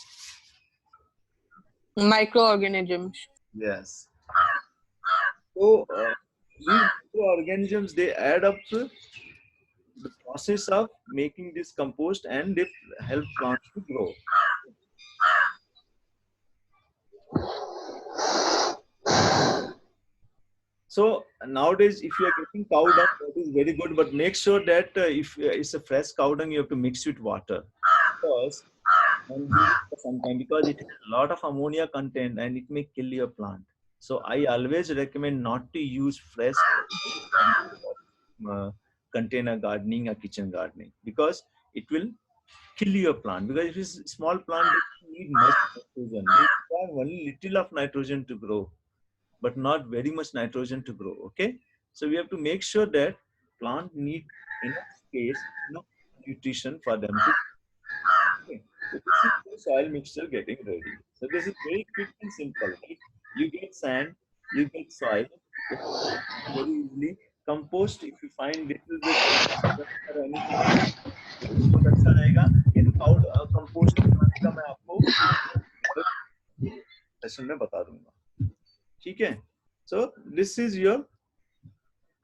Microorganisms. Yes. So these microorganisms, they add up to the process of making this compost and they help plants to grow. So nowadays, if you are getting cow dung, that is very good, but make sure that if it's a fresh cow dung, you have to mix with water because it has a lot of ammonia content and it may kill your plant. So I always recommend not to use fresh container gardening or kitchen gardening because it will kill your plant. Because if it's a small plant, it need much nitrogen. They require only little of nitrogen to grow, but not very much nitrogen to grow. Okay, so we have to make sure that plant need enough space, enough nutrition for them to. Okay. So this is the soil mixture getting ready. So this is very quick and simple. Right? You get sand, you get soil very easily. Compost, if you find little bit or anything, बहुत अच्छा रहेगा। इन compost बनाने का मैं आपको session में बता दूंगा, ठीक है? So this is your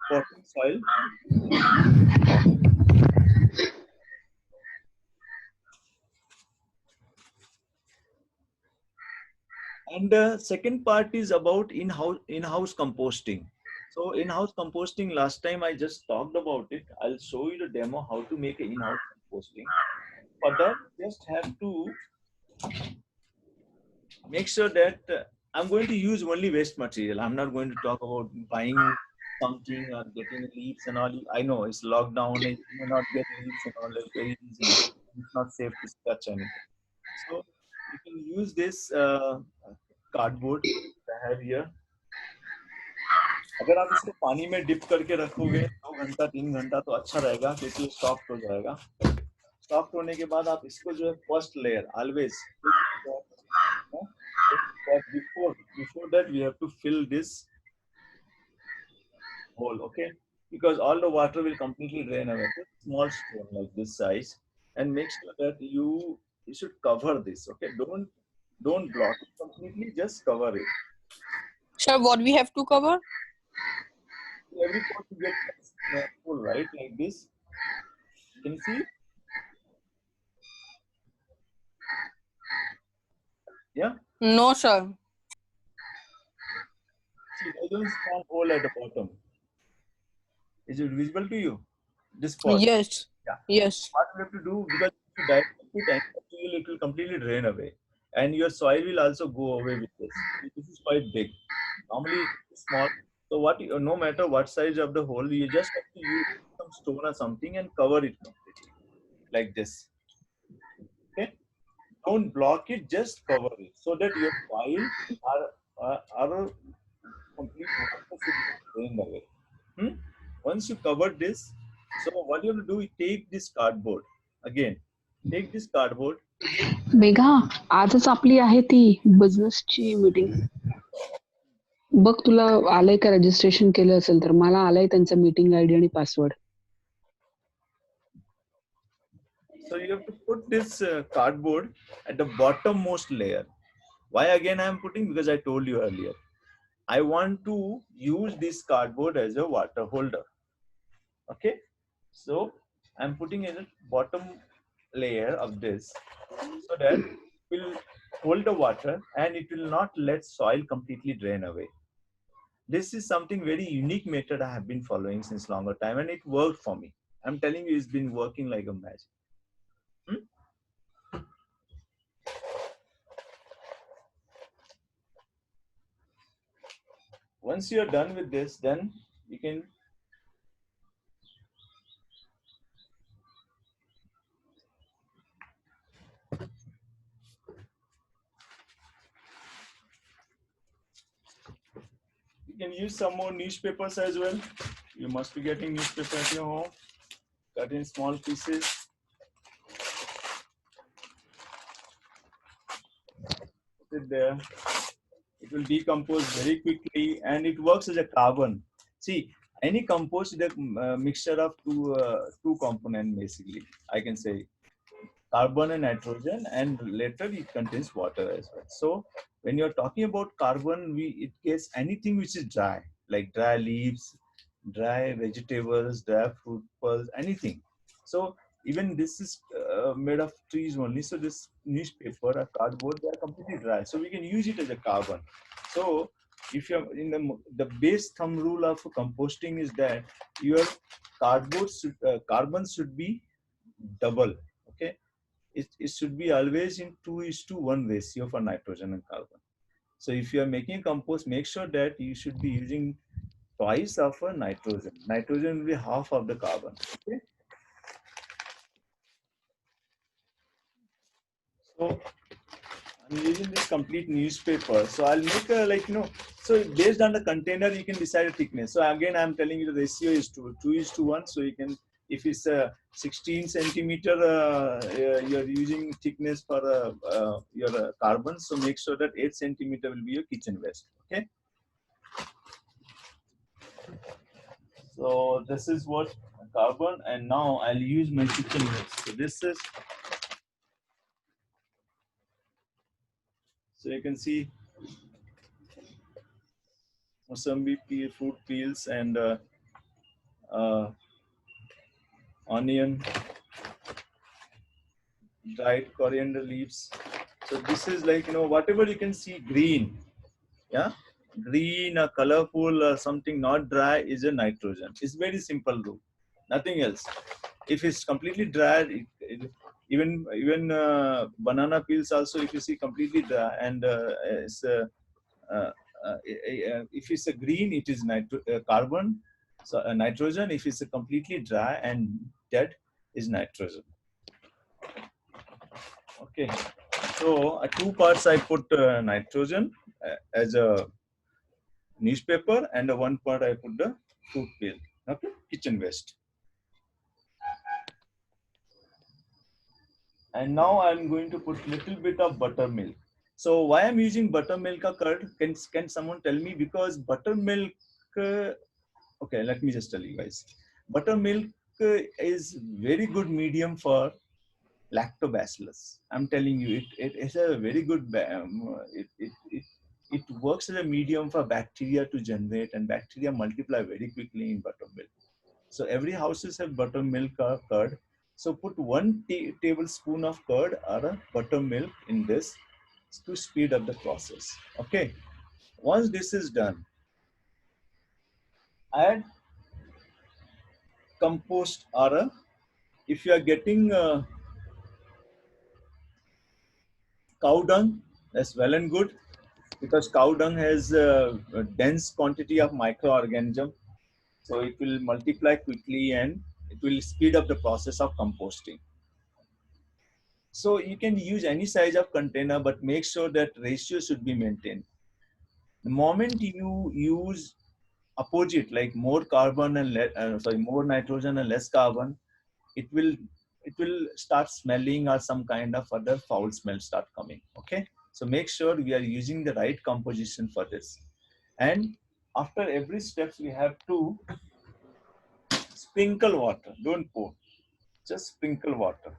potting soil. And the second part is about in-house composting. So in-house composting, last time I just talked about it. I'll show you the demo how to make an in-house composting. For that, just have to make sure that I'm going to use only waste material. I'm not going to talk about buying something or getting leaves and all. I know it's lockdown, you may not get leaves and all very easily. It's not safe to touch anything. So you can use this cardboard I have here. अगर आप इसको पानी में dip करके रखोगे 2 घंटा 3 घंटा तो अच्छा रहेगा क्योंकि सॉफ्ट हो जाएगा। सॉफ्ट होने के बाद आप इसको जो है first layer always before that we have to fill this hole, okay, because all the water will completely drain away. So small stone like this size, and make sure that you should cover this, okay, don't block it completely, just cover it. Sir, what we have to cover? Every pot you get full, right, like this. You can see. Yeah. No, sir. See, there's a small hole at the bottom. Is it visible to you? This pot. Yes. Yeah. Yes. What we have to do, because if you directly put any material, it will completely drain away, and your soil will also go away with this. This is quite big. Normally it's small. So what? No matter what size of the hole, you just have to use some stone or something and cover it completely, like this. Okay. Don't block it. Just cover it so that your soil are complete water should be drained away. Once you cover this, so what you have to do is take this cardboard again. Take this cardboard. Megha, आजच आपली आहे ती बिझनेसची meeting. बघ तुला आलंय का, registration केलं असेल तर. मला आलंय त्यांचा मीटिंग आयडी आणि password. So you have to put this cardboard at the bottommost layer. Why again I am putting? Because I told you earlier, I want to use this cardboard as a water holder. Okay, so I'm putting in the bottom layer of this so that it will hold the water and it will not let soil completely drain away. This is something very unique method I have been following since longer time, and it worked for me. I'm telling you, it's been working like a magic. Once you're done with this, then you can use some more newspapers as well. You must be getting newspaper at your home. Cut in small pieces. Put it there. It will decompose very quickly, and it works as a carbon. See, any compost is a mixture of two components basically. I can say carbon and nitrogen, and later it contains water as well. So when you're talking about carbon, it gets anything which is dry, like dry leaves, dry vegetables, dry fruit pulps, anything. So even this is made of trees only. So this newspaper or cardboard, they are completely dry. So we can use it as a carbon. So if you're in the base thumb rule of composting is that your carbon should be double. Okay, it should be always in 2:1 ratio for nitrogen and carbon. So if you are making compost, make sure that you should be using twice of a nitrogen. Nitrogen will be half of the carbon. Okay. So I'm using this complete newspaper. So I'll make so based on the container, you can decide a thickness. So again, I'm telling you the ratio is 2:1. So you can, if it's a 16 centimeter, you're using thickness for your carbon. So make sure that 8 centimeter will be your kitchen waste. Okay. So this is what carbon, and now I'll use my kitchen waste. So this is. So you can see Mosambi peel, fruit peels, and onion, dried coriander leaves. So this is like, whatever you can see green, yeah, green or colorful or something not dry is a nitrogen. It's very simple rule, nothing else. If it's completely dry, even banana peels also, if you see completely dry, and if it's a green, it is carbon. So nitrogen. If it's a completely dry and dead, is nitrogen. Okay. So 2 parts I put nitrogen as a newspaper, and 1 part I put the fruit peel. Okay, kitchen waste. And now I'm going to put little bit of buttermilk. So why I'm using buttermilk or curd? Can someone tell me? Because buttermilk, okay, let me just tell you guys. Buttermilk is very good medium for lactobacillus. I'm telling you, it is a very good, it works as a medium for bacteria to generate, and bacteria multiply very quickly in buttermilk. So every houses have buttermilk or curd. So put 1 tablespoon of curd or a buttermilk in this to speed up the process. Okay. Once this is done, add compost or a, if you are getting cow dung, that's well and good, because cow dung has a dense quantity of microorganism, so it will multiply quickly and it will speed up the process of composting. So you can use any size of container, but make sure that ratio should be maintained. The moment you use opposite, like more carbon and more nitrogen and less carbon, it will start smelling, or some kind of other foul smell start coming. Okay, so make sure we are using the right composition for this. And after every step, we have to sprinkle water. Don't pour, just sprinkle water.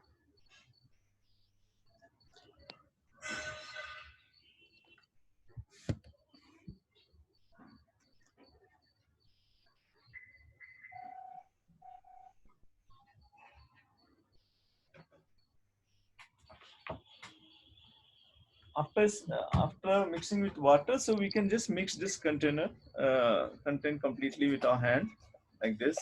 After mixing with water, so we can just mix this container content completely with our hand like this.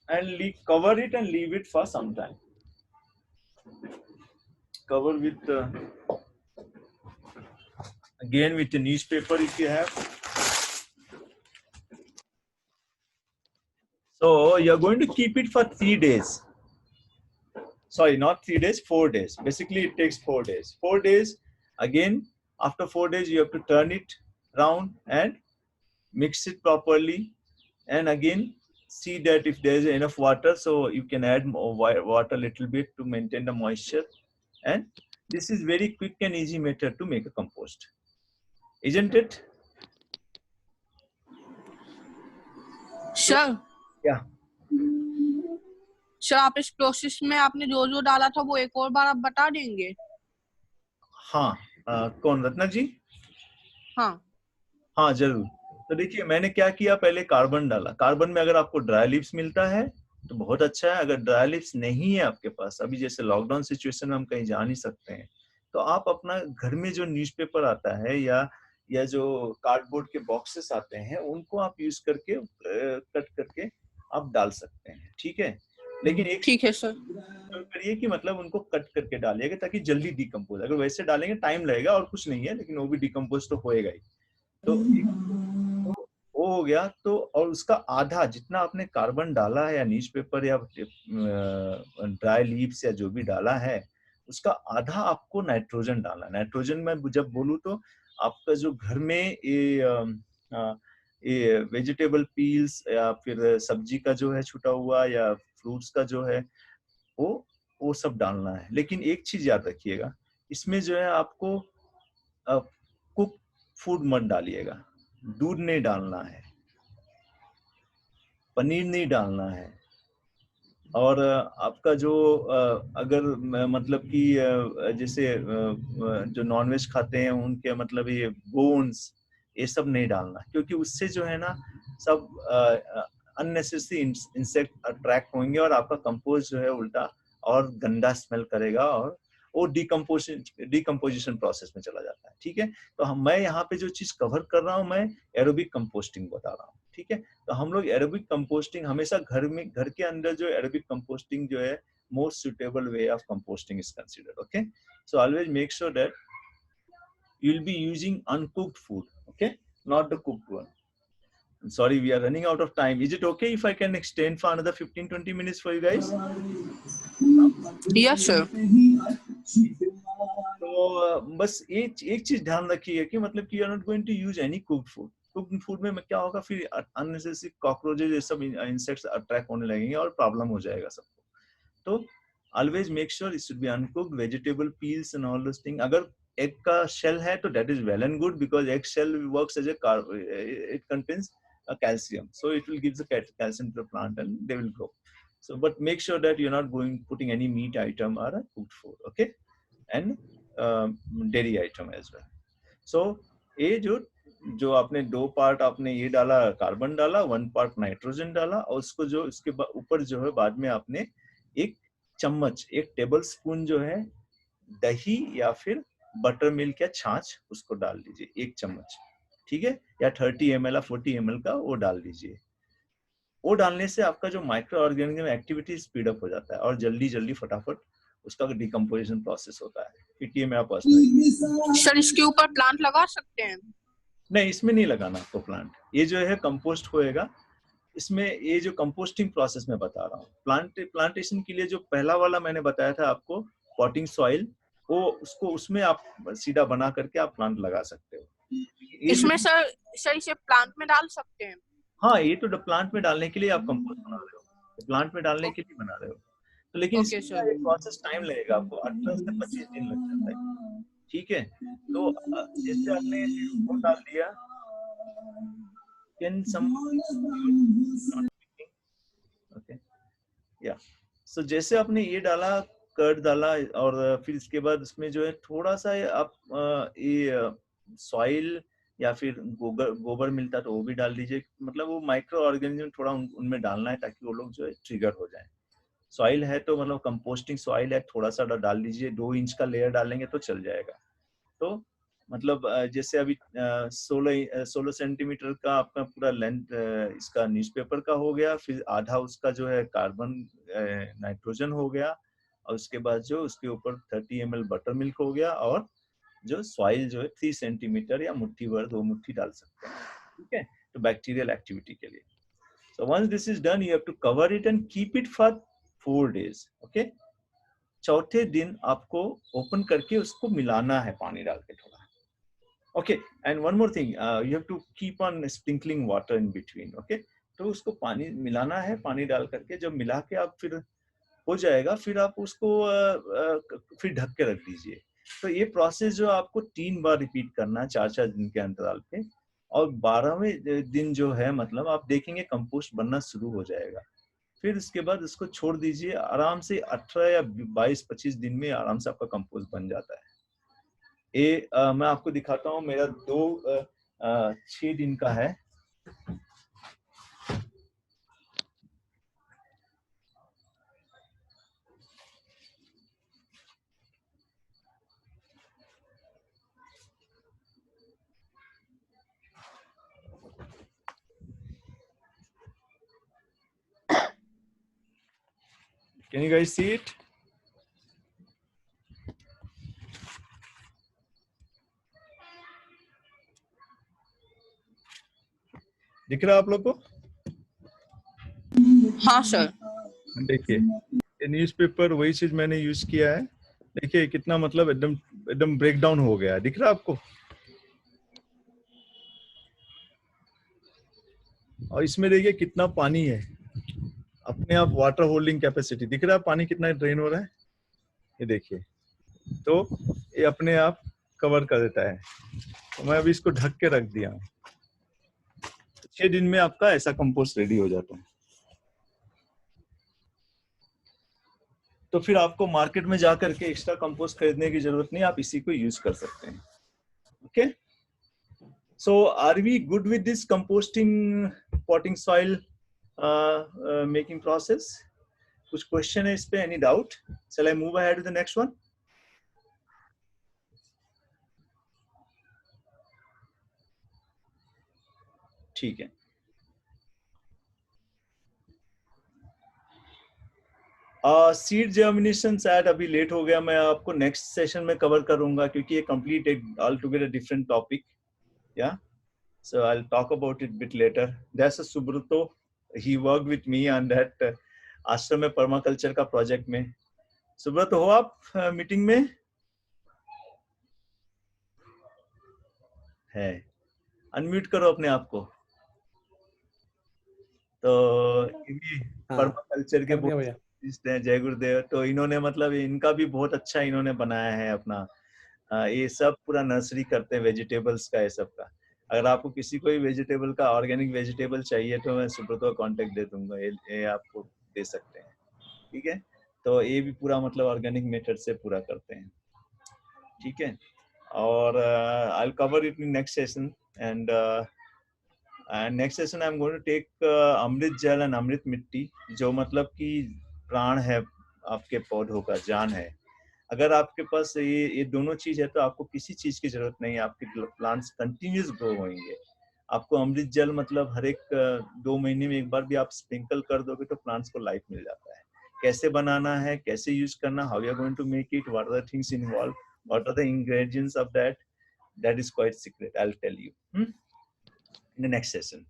And cover it and leave it for some time. Cover with again with the newspaper if you have. So you're going to keep it for 3 days. Sorry, not 3 days, 4 days. Basically, it takes 4 days. 4 days. Again, after 4 days, you have to turn it round and mix it properly. And again, see that if there is enough water, so you can add more water a little bit to maintain the moisture. And this is very quick and easy method to make a compost, isn't it? Sure. Yeah. Sir आप इस process में आपने जो जो डाला था वो एक और बार आप बता देंगे? हाँ, कौन, रत्ना जी? हाँ जरूर। तो देखिए मैंने क्या किया, पहले कार्बन डाला। कार्बन में अगर आपको ड्राई लीव्स मिलता है तो बहुत अच्छा है। अगर ड्राई लीव्स नहीं है आपके पास, अभी जैसे लॉकडाउन सिचुएशन में हम कहीं जा नहीं सकते हैं, तो आप अपना घर में जो न्यूज़पेपर आता है या जो कार्डबोर्ड के बॉक्सेस आते हैं, उनको आप यूज करके कट करके आप डाल सकते हैं। ठीक है, लेकिन एक ठीक है सर, करिए कि मतलब उनको कट करके डालिएगा ताकि जल्दी डिकम्पोज। अगर वैसे डालेंगे टाइम लगेगा और कुछ नहीं है, लेकिन वो भी डिकम्पोज तो होएगा ही। तो वो हो गया। तो और उसका आधा जितना आपने कार्बन डाला है या न्यूज़पेपर या ड्राई लीव्स या जो भी डाला है, उसका आधा आपको नाइट्रोजन डालना। नाइट्रोजन में जब बोलूँ तो आपका जो घर में ये वेजिटेबल पील्स या फिर सब्जी का जो है छुटा हुआ या फ्रूट्स का जो है वो सब डालना है। लेकिन एक चीज याद रखिएगा, इसमें जो है आपको कुक फूड मत डालिएगा। दूध नहीं डालना है, पनीर नहीं डालना है, और आपका जो अगर मतलब कि जैसे जो नॉनवेज खाते हैं उनके मतलब ये बोन्स, ये सब नहीं डालना, क्योंकि उससे जो है ना सब अननेसेसरी इंसेक्ट अट्रैक्ट होंगे और आपका कंपोस्ट जो है उल्टा और गंदा स्मेल करेगा और वो डिकम्पोजिशन प्रोसेस में चला जाता है। ठीक है, तो मैं यहाँ पे जो चीज कवर कर रहा हूँ, मैं एरोबिक कंपोस्टिंग बता रहा हूँ। ठीक है, तो हम लोग एरोबिक कंपोस्टिंग हमेशा घर के अंदर जो एरोबिक कंपोस्टिंग जो है most suitable way of composting is considered. Okay, so always make sure that you will be using uncooked food, okay, not the cooked one. I'm sorry, we are running out of time. Is it okay if I can extend for another 15-20 minutes for you guys? Yes sir. तो बस एक चीज ध्यान रखिए कि मतलब कि you are not going to use any cooked food. Cooked food में क्या होगा, फिर अननेसेसरी कॉकरोचेज ये सब इंसेक्ट्स अट्रैक्ट होने लगेंगे और प्रॉब्लम हो जाएगा सबको. तो always make sure it should be uncooked, vegetable peels and all those thing. अगर एग का शेल है तो that is well and good, because egg shell works as a it contains calcium, so it will give the calcium to the plant and they will grow. So but make sure that you're not putting any meat item or a cooked food, okay, and dairy item as well. So ये जो आपने 2 part आपने ये डाला, carbon डाला, 1 part nitrogen डाला, और उसको जो इसके ऊपर जो है बाद में आपने 1 चम्मच 1 टेबल स्पून जो है दही या फिर बटर मिल्क या छाछ उसको डाल दीजिए 1 चम्मच, ठीक है, या 30 ml या 40 ml का वो डाल दीजिए. वो डालने से आपका जो micro organism activity speed up हो जाता है और जल्दी फटाफट उसका डिकम्पोजिशन प्रोसेस होता है. पीटीए में आप सर इसके ऊपर प्लांट लगा सकते हैं? नहीं, इसमें नहीं लगाना आपको प्लांट. ये जो है कंपोस्ट होएगा इसमें. ये जो कंपोस्टिंग प्रोसेस में बता रहा हूँ, प्लांटेशन के लिए जो पहला वाला मैंने बताया था आपको, पॉटिंग सॉइल, वो उसको उसमें आप सीधा बना करके आप प्लांट लगा सकते हो. इसमें सर इसे प्लांट में डाल सकते हैं? हाँ, ये तो प्लांट में डालने के लिए आप कंपोस्ट बना रहे हो, प्लांट में डालने के लिए बना रहे हो. तो लेकिन इसका प्रोसेस टाइम लगेगा, आपको 18 से 25 दिन लग जाता है, ठीक है. तो जैसे आपने वो डाल दिया, कैन सम ओके या सो जैसे आपने ये डाला, कर्ड डाला, और फिर इसके बाद इसमें जो है थोड़ा सा आप ये सॉइल या फिर गोबर मिलता है तो वो भी डाल दीजिए. मतलब वो माइक्रो ऑर्गेनिज्म थोड़ा उनमें डालना है ताकि वो लोग जो है ट्रिगर हो जाए. सॉइल है तो मतलब कंपोस्टिंग सॉइल है, थोड़ा सा डाल दीजिए, 2 इंच का लेयर डालेंगे तो चल जाएगा. तो मतलब जैसे अभी 16 सेंटीमीटर का आपका पूरा लेंथ इसका न्यूज़पेपर का हो गया, फिर आधा उसका जो है कार्बन नाइट्रोजन हो गया, और उसके बाद जो उसके ऊपर 30 ml बटर मिल्क हो गया, और जो सॉइल जो है 3 सेंटीमीटर या मुट्ठी भर 2 मुट्ठी डाल सकते हैं, ठीक है, तो बैक्टीरियल एक्टिविटी के लिए. So once this is done, you have to cover it and keep it for 4 days, okay. चौथे दिन आपको ओपन करके उसको मिलाना है पानी डाल के थोड़ा, okay. And one more thing, you have to keep on sprinkling water in between, okay. तो उसको पानी मिलाना है, पानी डाल करके जब मिला के आप फिर हो जाएगा, फिर आप उसको फिर ढक के रख दीजिए. तो ये प्रोसेस जो आपको 3 बार रिपीट करना है 4-4 दिन के अंतराल पे, और 12वें दिन जो है मतलब आप देखेंगे कंपोस्ट बनना शुरू हो जाएगा. फिर उसके बाद उसको छोड़ दीजिए, आराम से 18 या 22-25 दिन में आराम से आपका कंपोस्ट बन जाता है. ये मैं आपको दिखाता हूँ, मेरा 6 दिन का है. Can you guys see it? दिख रहा है आप लोग को? हाँ सर. देखिए, ये न्यूज़पेपर वही चीज मैंने यूज किया है. देखिए कितना मतलब एकदम ब्रेक डाउन हो गया. दिख रहा है आपको? और इसमें देखिए कितना पानी है, अपने आप वाटर होल्डिंग कैपेसिटी दिख रहा है, पानी कितना ड्रेन हो रहा है, ये देखिए. तो ये अपने आप कवर कर देता है. तो मैं अभी इसको ढक के रख दिया. 6 दिन में आपका ऐसा कंपोस्ट रेडी हो जाता है. तो फिर आपको मार्केट में जाकर के एक्स्ट्रा कंपोस्ट खरीदने की जरूरत नहीं, आप इसी को यूज कर सकते हैं. Okay, so are we good with this composting potting soil making process? कुछ क्वेश्चन है इस पे? Any doubt? Shall I move ahead to the next one? ठीक है. सीड जर्मिनेशन शायद अभी लेट हो गया, मैं आपको नेक्स्ट सेशन में कवर करूंगा क्योंकि ये कंप्लीट एक all together different topic. Yeah so I will talk about it bit later. That's a Subrato, he worked with me on that ashram में पर्माकल्चर का प्रोजेक्ट में. सुब्रतो हो आप मीटिंग में? है. अनम्यूट करो अपने आप को। तो ये भी पर्माकल्चर के बहुत artist हैं, जय गुरुदेव। तो इन्होंने मतलब इनका भी बहुत अच्छा इन्होंने बनाया है अपना। ये सब पूरा नर्सरी करते हैं वेजिटेबल्स का, ये सब का। अगर आपको किसी कोई वेजिटेबल का ऑर्गेनिक वेजिटेबल चाहिए तो मैं सुब्रत को कांटेक्ट दे दूंगा, ये आपको दे सकते हैं, ठीक है। तो ये भी पूरा मतलब ऑर्गेनिक मेथड से पूरा करते हैं, ठीक है। और I will cover it in next session and next session I am going to take Amrit Jal and अमृत मिट्टी, जो मतलब कि प्राण है आपके पौधों का, जान है। अगर आपके पास ये दोनों चीज है तो आपको किसी चीज की जरूरत नहीं है, आपके प्लांट्स कंटिन्यूस ग्रो होंगे। आपको अमृत जल मतलब हर एक 2 महीने में एक बार भी आप स्प्रिंकल कर दोगे तो प्लांट्स को लाइफ मिल जाता है। कैसे बनाना है, कैसे यूज करना, how you are going to make it, what are the things involve, what are the ingredients of that is quite secret, I will tell you in the next session.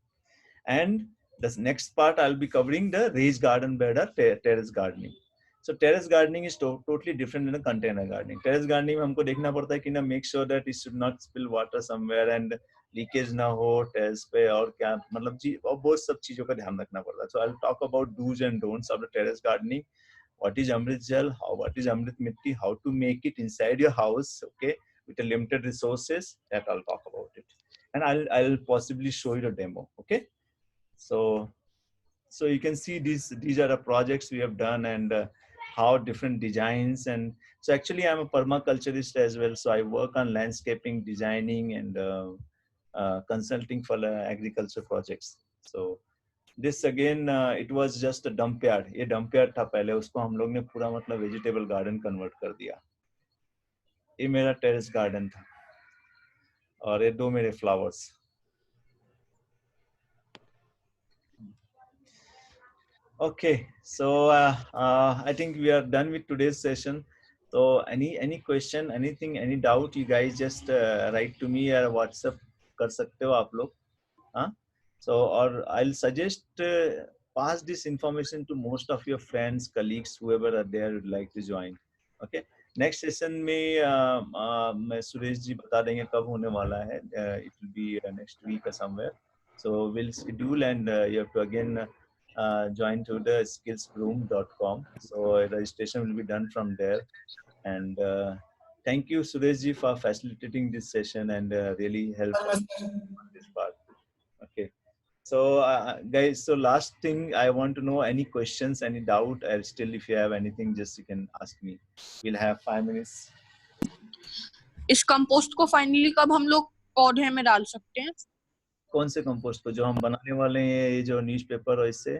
And the next part I'll be covering the raised garden bed or terrace gardening. So terrace gardening is totally different than a container gardening. Terrace gardening में हमको देखना पड़ता है कि ना make sure that it should not spill water somewhere and leakage ना हो terrace पे, और क्या मतलब जी, और बहुत सब चीजों का ध्यान रखना पड़ता है. So I'll talk about do's and don'ts of the terrace gardening. What is Amrit Jal? What is Amrit Mitti? How to make it inside your house, okay, with a limited resources. That I'll talk about it. And I'll possibly show you a demo, okay? So you can see these are the projects we have done and how different designs. And so actually I'm a permaculturist as well, so I work on landscaping, designing and consulting for agriculture projects. So this again it was just a dump yard. ये dump yard था पहले, उसको हम लोग ने पूरा मतलब vegetable garden convert कर दिया. ये मेरा terrace garden था और ये दो मेरे flowers. Okay, so I think we are done with today's session. So any question, anything, any doubt, you guys just write to me or WhatsApp कर सकते हो आप लोग, हाँ? So or I'll suggest pass this information to most of your friends, colleagues, whoever are there would like to join. Okay. Next session में मैं सुरेश जी बता देंगे कब होने वाला है. It will be next week or somewhere. So we'll schedule and you have to again join to the skillsroom.com. So registration will be done from there. And thank you, Suresh ji, for facilitating this session and really help us on this part. Okay. So guys, so last thing I want to know, any questions, any doubt, or still if you have anything, just you can ask me. We'll have 5 minutes. इस compost को finally कब हम लोग पौधे में डाल सकते हैं? कौन से कंपोस्ट को? जो हम बनाने वाले हैं, ये जो न्यूज़पेपर और इससे,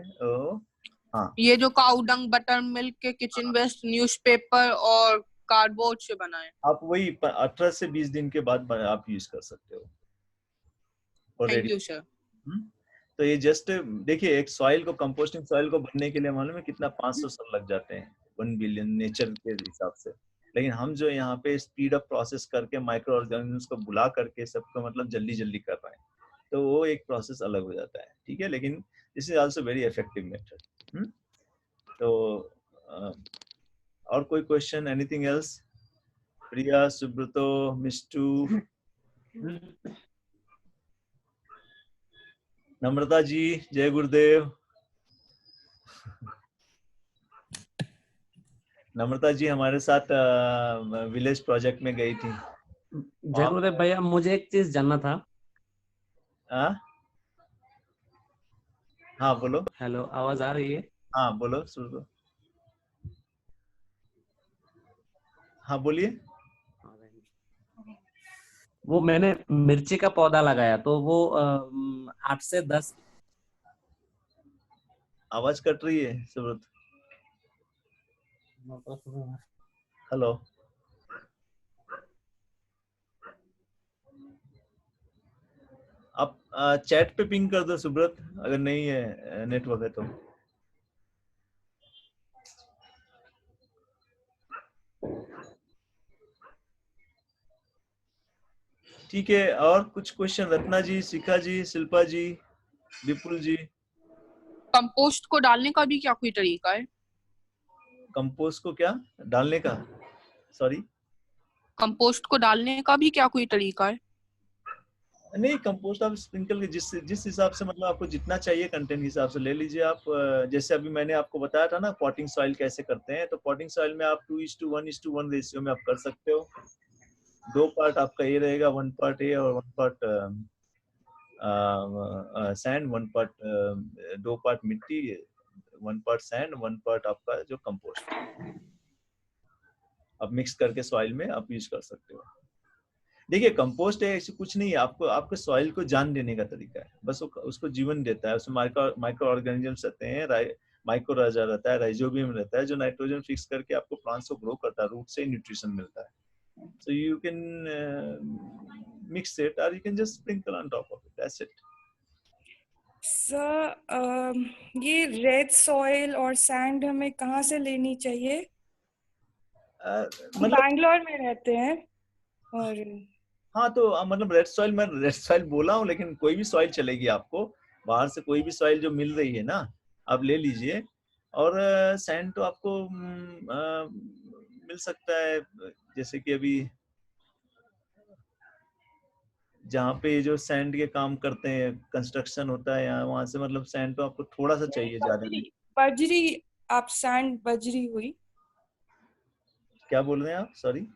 हाँ, ये जो काऊ डंग, बटर मिल्क के किचन वेस्ट, न्यूज़पेपर और कार्डबोर्ड से बना है, आप वही 18 से 20 दिन के बाद आप यूज कर सकते हो. Thank you sir. तो ये जस्ट देखिए, एक सॉइल को, कंपोस्टिंग सॉइल को बनने के लिए मालूम है कितना 500 साल लग जाते हैं, 1 बिलियन नेचर के हिसाब से. लेकिन हम जो यहाँ पे स्पीड अप प्रोसेस करके माइक्रो ऑर्गेनिजम्स को बुला करके सबको मतलब जल्दी जल्दी कर रहे हैं, तो वो एक प्रोसेस अलग हो जाता है, ठीक है. लेकिन this is also very effective method. तो और कोई क्वेश्चन, एनीथिंग एल्स? प्रिया, सुब्रतो, मिस्टू, नम्रता जी, जय गुरुदेव. नम्रता जी हमारे साथ विलेज प्रोजेक्ट में गई थी. जय गुरुदेव भैया, मुझे एक चीज जानना था. हाँ बोलो. हेलो, आवाज आ रही है? हाँ बोलो, सुनो. हाँ बोलिए. वो मैंने मिर्ची का पौधा लगाया, तो वो 8 से 10. आवाज कट रही है सुब्रत. हेलो. आप चैट पे पिंग कर दो सुब्रत, अगर नहीं है नेटवर्क है तो. ठीक है. और कुछ क्वेश्चन? रत्ना जी, शिखा जी, शिल्पा जी, विपुल जी. कंपोस्ट को डालने का भी क्या कोई तरीका है? कंपोस्ट को क्या डालने का? सॉरी, कंपोस्ट को डालने का भी क्या कोई तरीका है? नहीं, कंपोस्ट आप स्प्रिंकल के जिस हिसाब से मतलब आपको जितना चाहिए कंटेंट के हिसाब से ले लीजिए आप। जैसे अभी मैंने आपको बताया था ना पॉटिंग सॉइल कैसे करते हैं, तो पॉटिंग सॉइल में आप 2:1:1 रेशियो में आप कर सकते हो। 2 पार्ट आपका ये रहेगा, 1 पार्ट ए और 1 पार्ट सैंड, 1 पार्ट 2 पार्ट मिट्टी, 1 पार्ट सैंड, 1 पार्ट आपका जो कंपोस्ट आप मिक्स करके सॉइल में आप यूज कर सकते हो। देखिए कंपोस्ट है ऐसे कुछ नहीं है, आपको आपके सॉइल को जान देने का तरीका है, बस उसको जीवन देता है। उसमें माइक्रो ऑर्गेनिजम्स रहते हैं, माइक्रो राजा रहता है, राइजोबियम रहता है, जो नाइट्रोजन फिक्स करके आपको प्लांट्स को ग्रो करता है, रूट से न्यूट्रिशन मिलता है। So you can mix it और you can just sprinkle on top of it, that's it. Sir ये रेड सॉइल और सैंड हमें कहाँ से लेनी चाहिए? मतलब बैंगलोर में रहते हैं और हाँ, तो मतलब रेड सॉइल, मैं रेड सॉइल बोला हूँ, लेकिन कोई भी सॉइल चलेगी आपको, बाहर से कोई भी सॉइल जो मिल रही है ना आप ले लीजिए। और सैंड तो आपको मिल सकता है, जैसे कि अभी जहाँ पे जो सैंड के काम करते हैं, कंस्ट्रक्शन होता है यहाँ, वहां से मतलब सैंड तो आपको थोड़ा सा चाहिए, ज्यादा नहीं। बजरी, आप सैंड बजरी हुई? क्या बोल रहे हैं आप? सॉरी।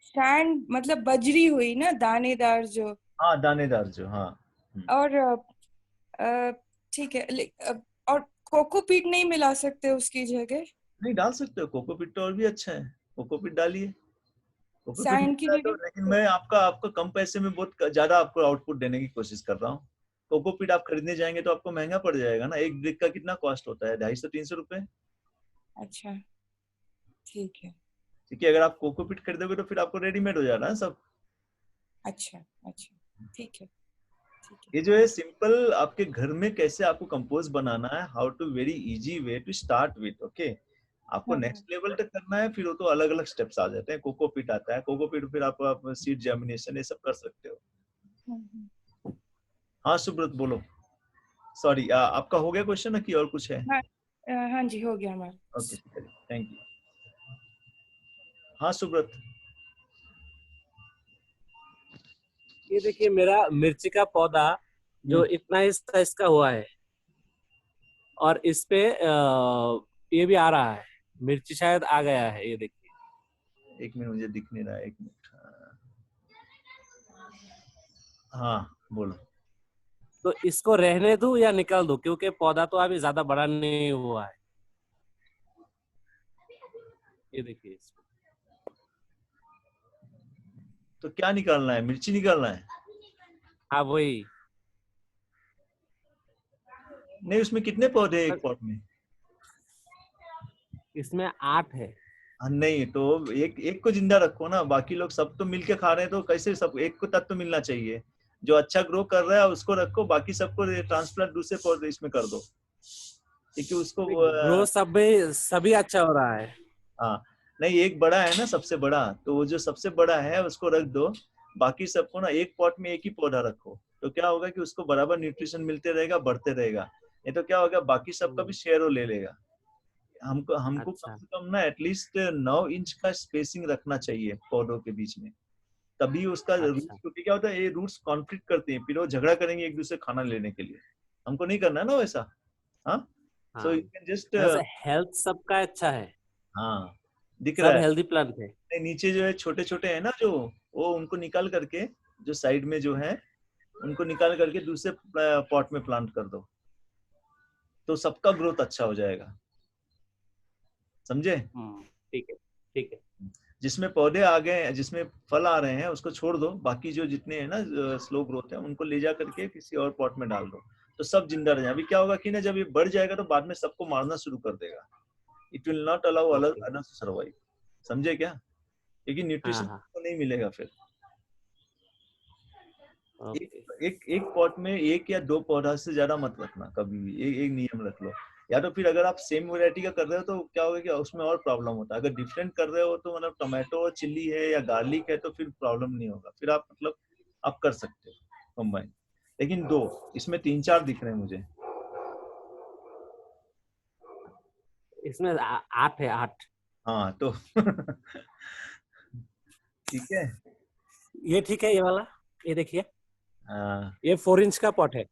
सैंड मतलब बजरी हुई ना, दानेदार जो। हाँ, दानेदार जो, हाँ। और ठीक है, और कोकोपीट नहीं मिला सकते उसकी जगह? नहीं, डाल सकते हो कोकोपीट, तो और भी अच्छा है, कोकोपीट डालिए। सैंड की जगह? लेकिन मैं आपका कम पैसे में बहुत ज्यादा आपको आउटपुट देने की कोशिश कर रहा हूँ। कोकोपीट आप खरीदने जाएंगे तो आपको महंगा पड़ जाएगा ना, एक ब्रिक का कितना कॉस्ट होता है? 250-300 रुपए। अच्छा, ठीक है। ठीक है, अगर आप कोकोपीट खरीदोगे तो फिर आपको रेडीमेड हो जाना है सब। अच्छा अच्छा, ठीक है। ये जो है सिंपल आपके घर में कैसे आपको कंपोस्ट बनाना है, how to very easy way to start with, okay. आपको नेक्स्ट लेवल तक करना है, फिर वो तो अलग अलग स्टेप्स आ जाते हैं। कोकोपीट आता है, कोकोपीट फिर आप सीड जर्मिनेशन ये सब कर सकते हो। हाँ सुब्रत बोलो। सॉरी, आपका हो गया क्वेश्चन कि और कुछ है? हाँ जी, हो गया हमारा। Okay, thank you. हाँ सुब्रत। ये देखिए मेरा मिर्ची का पौधा जो इतना ही साइज का हुआ है, और इस पे ये भी आ रहा है, मिर्ची शायद आ गया है, ये देखिए। एक मिनट, मुझे दिख नहीं रहा है, एक मिनट। हाँ बोलो। तो इसको रहने दूं या निकाल दूं, क्योंकि पौधा तो अभी ज्यादा बड़ा नहीं हुआ है। ये देखिए, तो क्या निकालना है? मिर्ची निकालना है? हाँ वही। नहीं, उसमें कितने पौधे हैं एक पॉट में? इसमें 8 है। नहीं, तो एक को जिंदा रखो ना, बाकी लोग सब तो मिलके खा रहे हैं, तो कैसे? सब एक को तत्व मिलना चाहिए, जो अच्छा ग्रो कर रहा है उसको रखो, बाकी सबको ट्रांसप्लांट दूसरे पौधे इसमें कर दो, क्योंकि उसको ग्रो सभी अच्छा हो रहा है। हाँ, नहीं एक बड़ा है ना सबसे बड़ा, तो वो जो सबसे बड़ा है उसको रख दो, बाकी सबको ना एक पॉट में एक ही पौधा रखो, तो क्या होगा कि उसको बराबर न्यूट्रिशन मिलते रहेगा, बढ़ते रहेगा। नहीं तो क्या होगा, बाकी सबका भी शेयर वो ले लेगा। हमको हमको अच्छा। कम से कम ना एटलीस्ट 9 इंच का स्पेसिंग रखना चाहिए पौधों के बीच में, तभी उसका रूट्स, क्योंकि क्या होता है ये रूट्स कॉन्फ्लिक्ट करते हैं, फिर वो झगड़ा करेंगे एक दूसरे खाना लेने के लिए। हमको नहीं करना है ना वैसा। हाँ, सो यू कैन जस्ट हेल्थ सबका अच्छा है। हाँ, दिख सब रहा है। हेल्दी प्लांट है। नीचे जो है छोटे छोटे है ना, जो वो उनको निकाल करके, जो साइड में जो है उनको निकाल करके दूसरे पॉट में प्लांट कर दो, तो सबका ग्रोथ अच्छा हो जाएगा, समझे? ठीक है, ठीक है। जिसमें पौधे आ गए, जिसमें फल आ रहे हैं उसको छोड़ दो, बाकी जो जितने हैं ना स्लो ग्रोथ है उनको ले जा करके किसी और पॉट में डाल दो, तो सब जिंदा रह जाए। अभी क्या होगा कि ना, जब ये बढ़ जाएगा तो बाद में सबको मारना शुरू कर देगा। It will not allow others to survive, समझे क्या? क्योंकि न्यूट्रिशन को नहीं मिलेगा फिर। एक पॉट में 1 या 2 पौधा से ज्यादा मत रखना कभी भी, एक नियम रख लो। या तो फिर अगर आप सेम वैरायटी का कर रहे हो तो क्या होगा कि उसमें और प्रॉब्लम होता है। अगर डिफरेंट कर रहे हो तो मतलब टोमेटो और चिल्ली है या गार्लिक है तो फिर प्रॉब्लम नहीं होगा, फिर आप मतलब आप कर सकते हो कंबाइन। लेकिन 2, इसमें 3-4 दिख रहे हैं मुझे। इसमें 8 है, 8। हाँ तो ठीक है, ये ठीक है, ये वाला, ये देखिए। हाँ ये 4 इंच का पॉट है,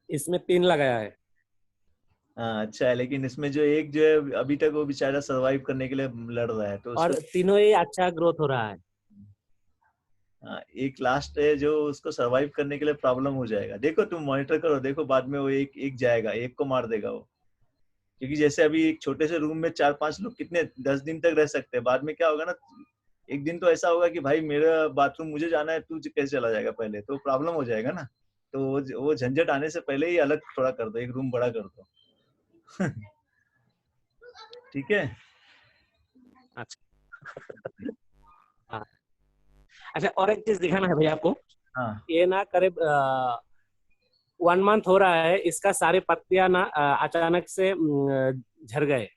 इसमें 3 लगाया है। हाँ, अच्छा है। लेकिन इसमें जो एक जो है अभी तक वो बेचारा सरवाइव करने के लिए लड़ रहा है, तो और उसको तीनों ही अच्छा ग्रोथ हो रहा है। एक लास्ट है जो उसको सरवाइव करने के लिए प्रॉब्लम हो जाएगा। देखो तुम मॉनिटर करो, देखो बाद में वो एक एक जाएगा, एक को मार देगा वो। क्योंकि जैसे अभी एक छोटे से रूम में 4-5 लोग कितने 10 दिन तक रह सकते हैं, बाद में क्या होगा ना, एक दिन तो ऐसा होगा कि भाई मेरा बाथरूम मुझे जाना है, तू कैसे चला जाएगा पहले, तो प्रॉब्लम हो जाएगा ना। तो वो झंझट आने से पहले ही अलग थोड़ा कर दो, एक रूम बड़ा कर दो। ठीक है। अच्छा हाँ। अच्छा, और एक चीज दिखाना है भैया आपको। हाँ ये ना करीब 1 मंथ हो रहा है, इसका सारे पत्तियां ना अचानक से झड़ गए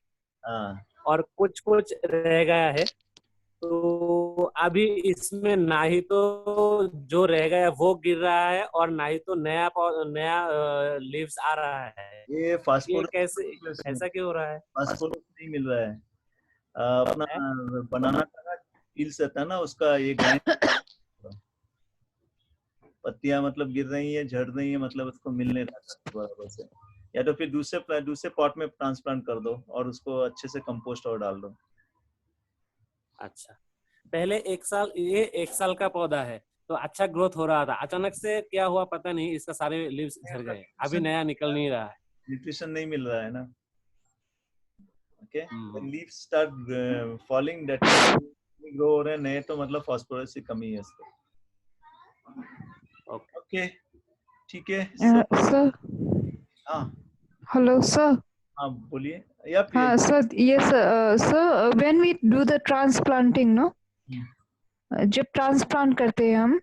हाँ और कुछ कुछ रह गया है। तो अभी इसमें ना ही तो जो रह गया वो गिर रहा है और ना ही तो नया नया लीव्स आ रहा है। ये ये फास्फोरस कैसे, ऐसा क्यों हो रहा है? फास्फोरस नहीं मिल रहा है। अपना बनाना का पील्स रहता है ना उसका, ये ग्राइंड पत्तियां मतलब गिर रही है, झड़ रही है, मतलब उसको मिल नहीं रहा बराबर से। या तो फिर दूसरे पॉट में ट्रांसप्लांट कर दो और उसको अच्छे से कंपोस्ट और डाल दो। अच्छा, पहले 1 साल, ये 1 साल का पौधा है तो अच्छा ग्रोथ हो रहा था, अचानक से क्या हुआ पता नहीं, इसका सारे लीव्स झड़ गए, अभी नया निकल नहीं रहा है। न्यूट्रिशन नहीं मिल रहा है ना। Okay, when leaves start falling that grow हो रहे हैं नए, तो मतलब फास्फोरस की कमी है इसको। ओके ठीक है। सर हाँ हेलो सर। हाँ बोलिए। या हाँ sir, yes sir, when we do the transplanting no, जब ट्रांसप्लांट करते हैं हम,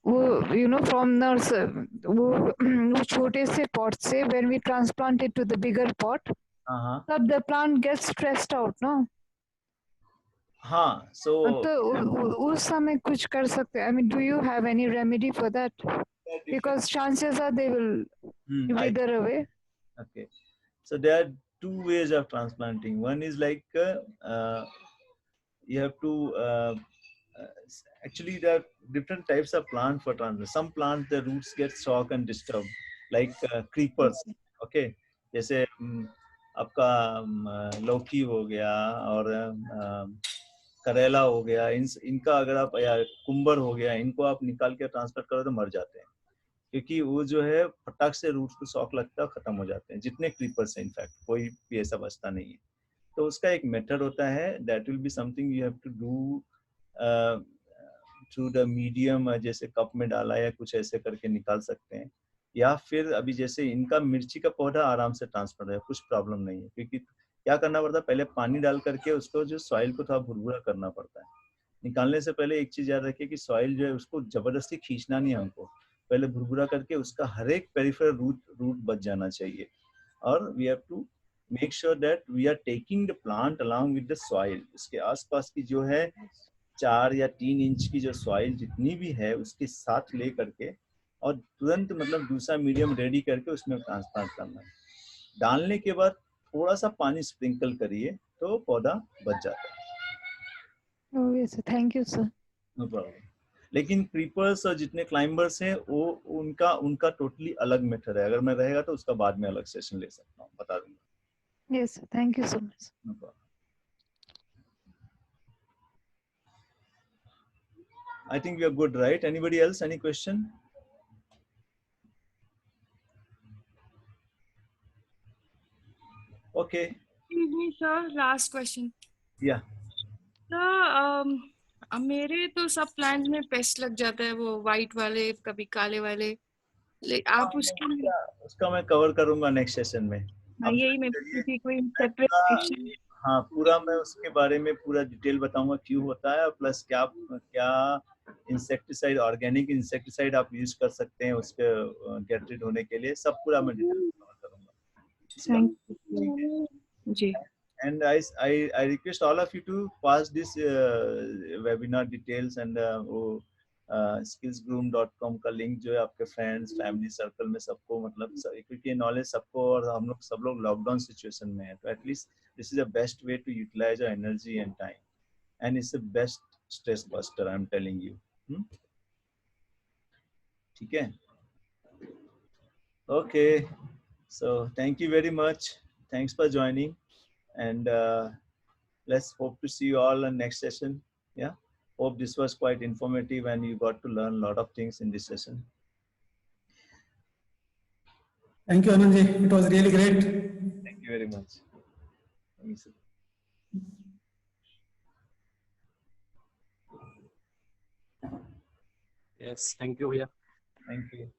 वो यू नो फ्रॉम नर्स, वो छोटे से पॉट से when we transplant it to the bigger pot, तब the plant gets stressed out no. हाँ सो तो उस समय कुछ कर सकते हैं? I mean, do you have any remedy for that? Because chances are they will wither away. Okay, so there are 2 ways of transplanting. One is like you have to actually there are different types of plant for transplant. Some plants the roots get shocked and disturbed, like creepers. Okay, जैसे आपका लौकी हो गया और करेला हो गया, इनका अगर आप, या कुंबर हो गया, इनको आप निकाल के ट्रांसप्लांट करो तो मर जाते हैं, क्योंकि वो जो है फटाक से रूट्स को शॉक लगता है, खत्म हो जाते हैं। जितने क्रीपर्स हैं इनफैक्ट कोई भी ऐसा बचता नहीं है। तो उसका एक मेथड होता है, that will be something you have to do through the medium, जैसे कप में डाला या कुछ ऐसे करके निकाल सकते हैं। या फिर अभी जैसे इनका मिर्ची का पौधा आराम से ट्रांसफर है, कुछ प्रॉब्लम नहीं है, क्योंकि क्या करना पड़ता है, पहले पानी डाल करके उसको जो सॉइल को थोड़ा भुरभुरा करना पड़ता है। निकालने से पहले एक चीज याद रखिए कि सॉइल जो है उसको जबरदस्ती खींचना नहीं है हमको, पहले भुरभुरा करके उसका हर एक पेरिफेरल रूट बच जाना चाहिए। और we have to make sure that we are taking the plant along with the soil. उसके आसपास की जो है 4 या 3 इंच की जो सॉइल जितनी भी है उसके साथ ले करके और तुरंत मतलब दूसरा मीडियम रेडी करके उसमें ट्रांसप्लांट करना है। डालने के बाद थोड़ा सा पानी स्प्रिंकल करिए तो पौधा बच जाता है। Oh yes, thank you sir. No problem. लेकिन क्रीपर्स और जितने क्लाइंबर्स हैं वो उनका टोटली अलग मेथड है। अगर मैं रहेगा तो उसका बाद में अलग सेशन ले सकता हूँ, बता दूंगा। Yes, thank you so much. No problem. I think we are good, right? Anybody else? Any question? Okay. Excuse me, sir. Last question. Yeah. Sir, मेरे तो सब प्लांट में पेस्ट लग जाता है, वो वाइट वाले, कभी काले वाले। आप उसका मैं कवर करूंगा नेक्स्ट सेशन में। यही मैं पूछी कोई सेपरेट। हाँ, पूरा मैं उसके बारे में पूरा डिटेल बताऊंगा क्यों होता है, और प्लस क्या इंसेक्टिसाइड, ऑर्गेनिक इंसेक्टिसाइड आप यूज कर सकते हैं उसके गेट रिड होने के लिए, सब पूरा मैं डिटेल कवर करूंगा। जी। And I request all of you to pass this webinar details and skillsgroom.com का लिंक जो है आपके फ्रेंड्स, फैमिली सर्कल में सबको, मतलब क्योंकि नॉलेज सबको, और हम लोग सब लोग लॉकडाउन सिचुएशन में है, तो at least this is the best way to utilise our energy and time, and it's the best stress buster, I am telling you. ठीक है? Okay. So thank you very much. Thanks for joining, and let's hope to see you all in next session. Yeah. Hope this was quite informative and you got to learn a lot of things in this session. Thank you, Anandji. It was really great. Thank you very much. Thanks. Yes, thank you. Yeah. Thank you.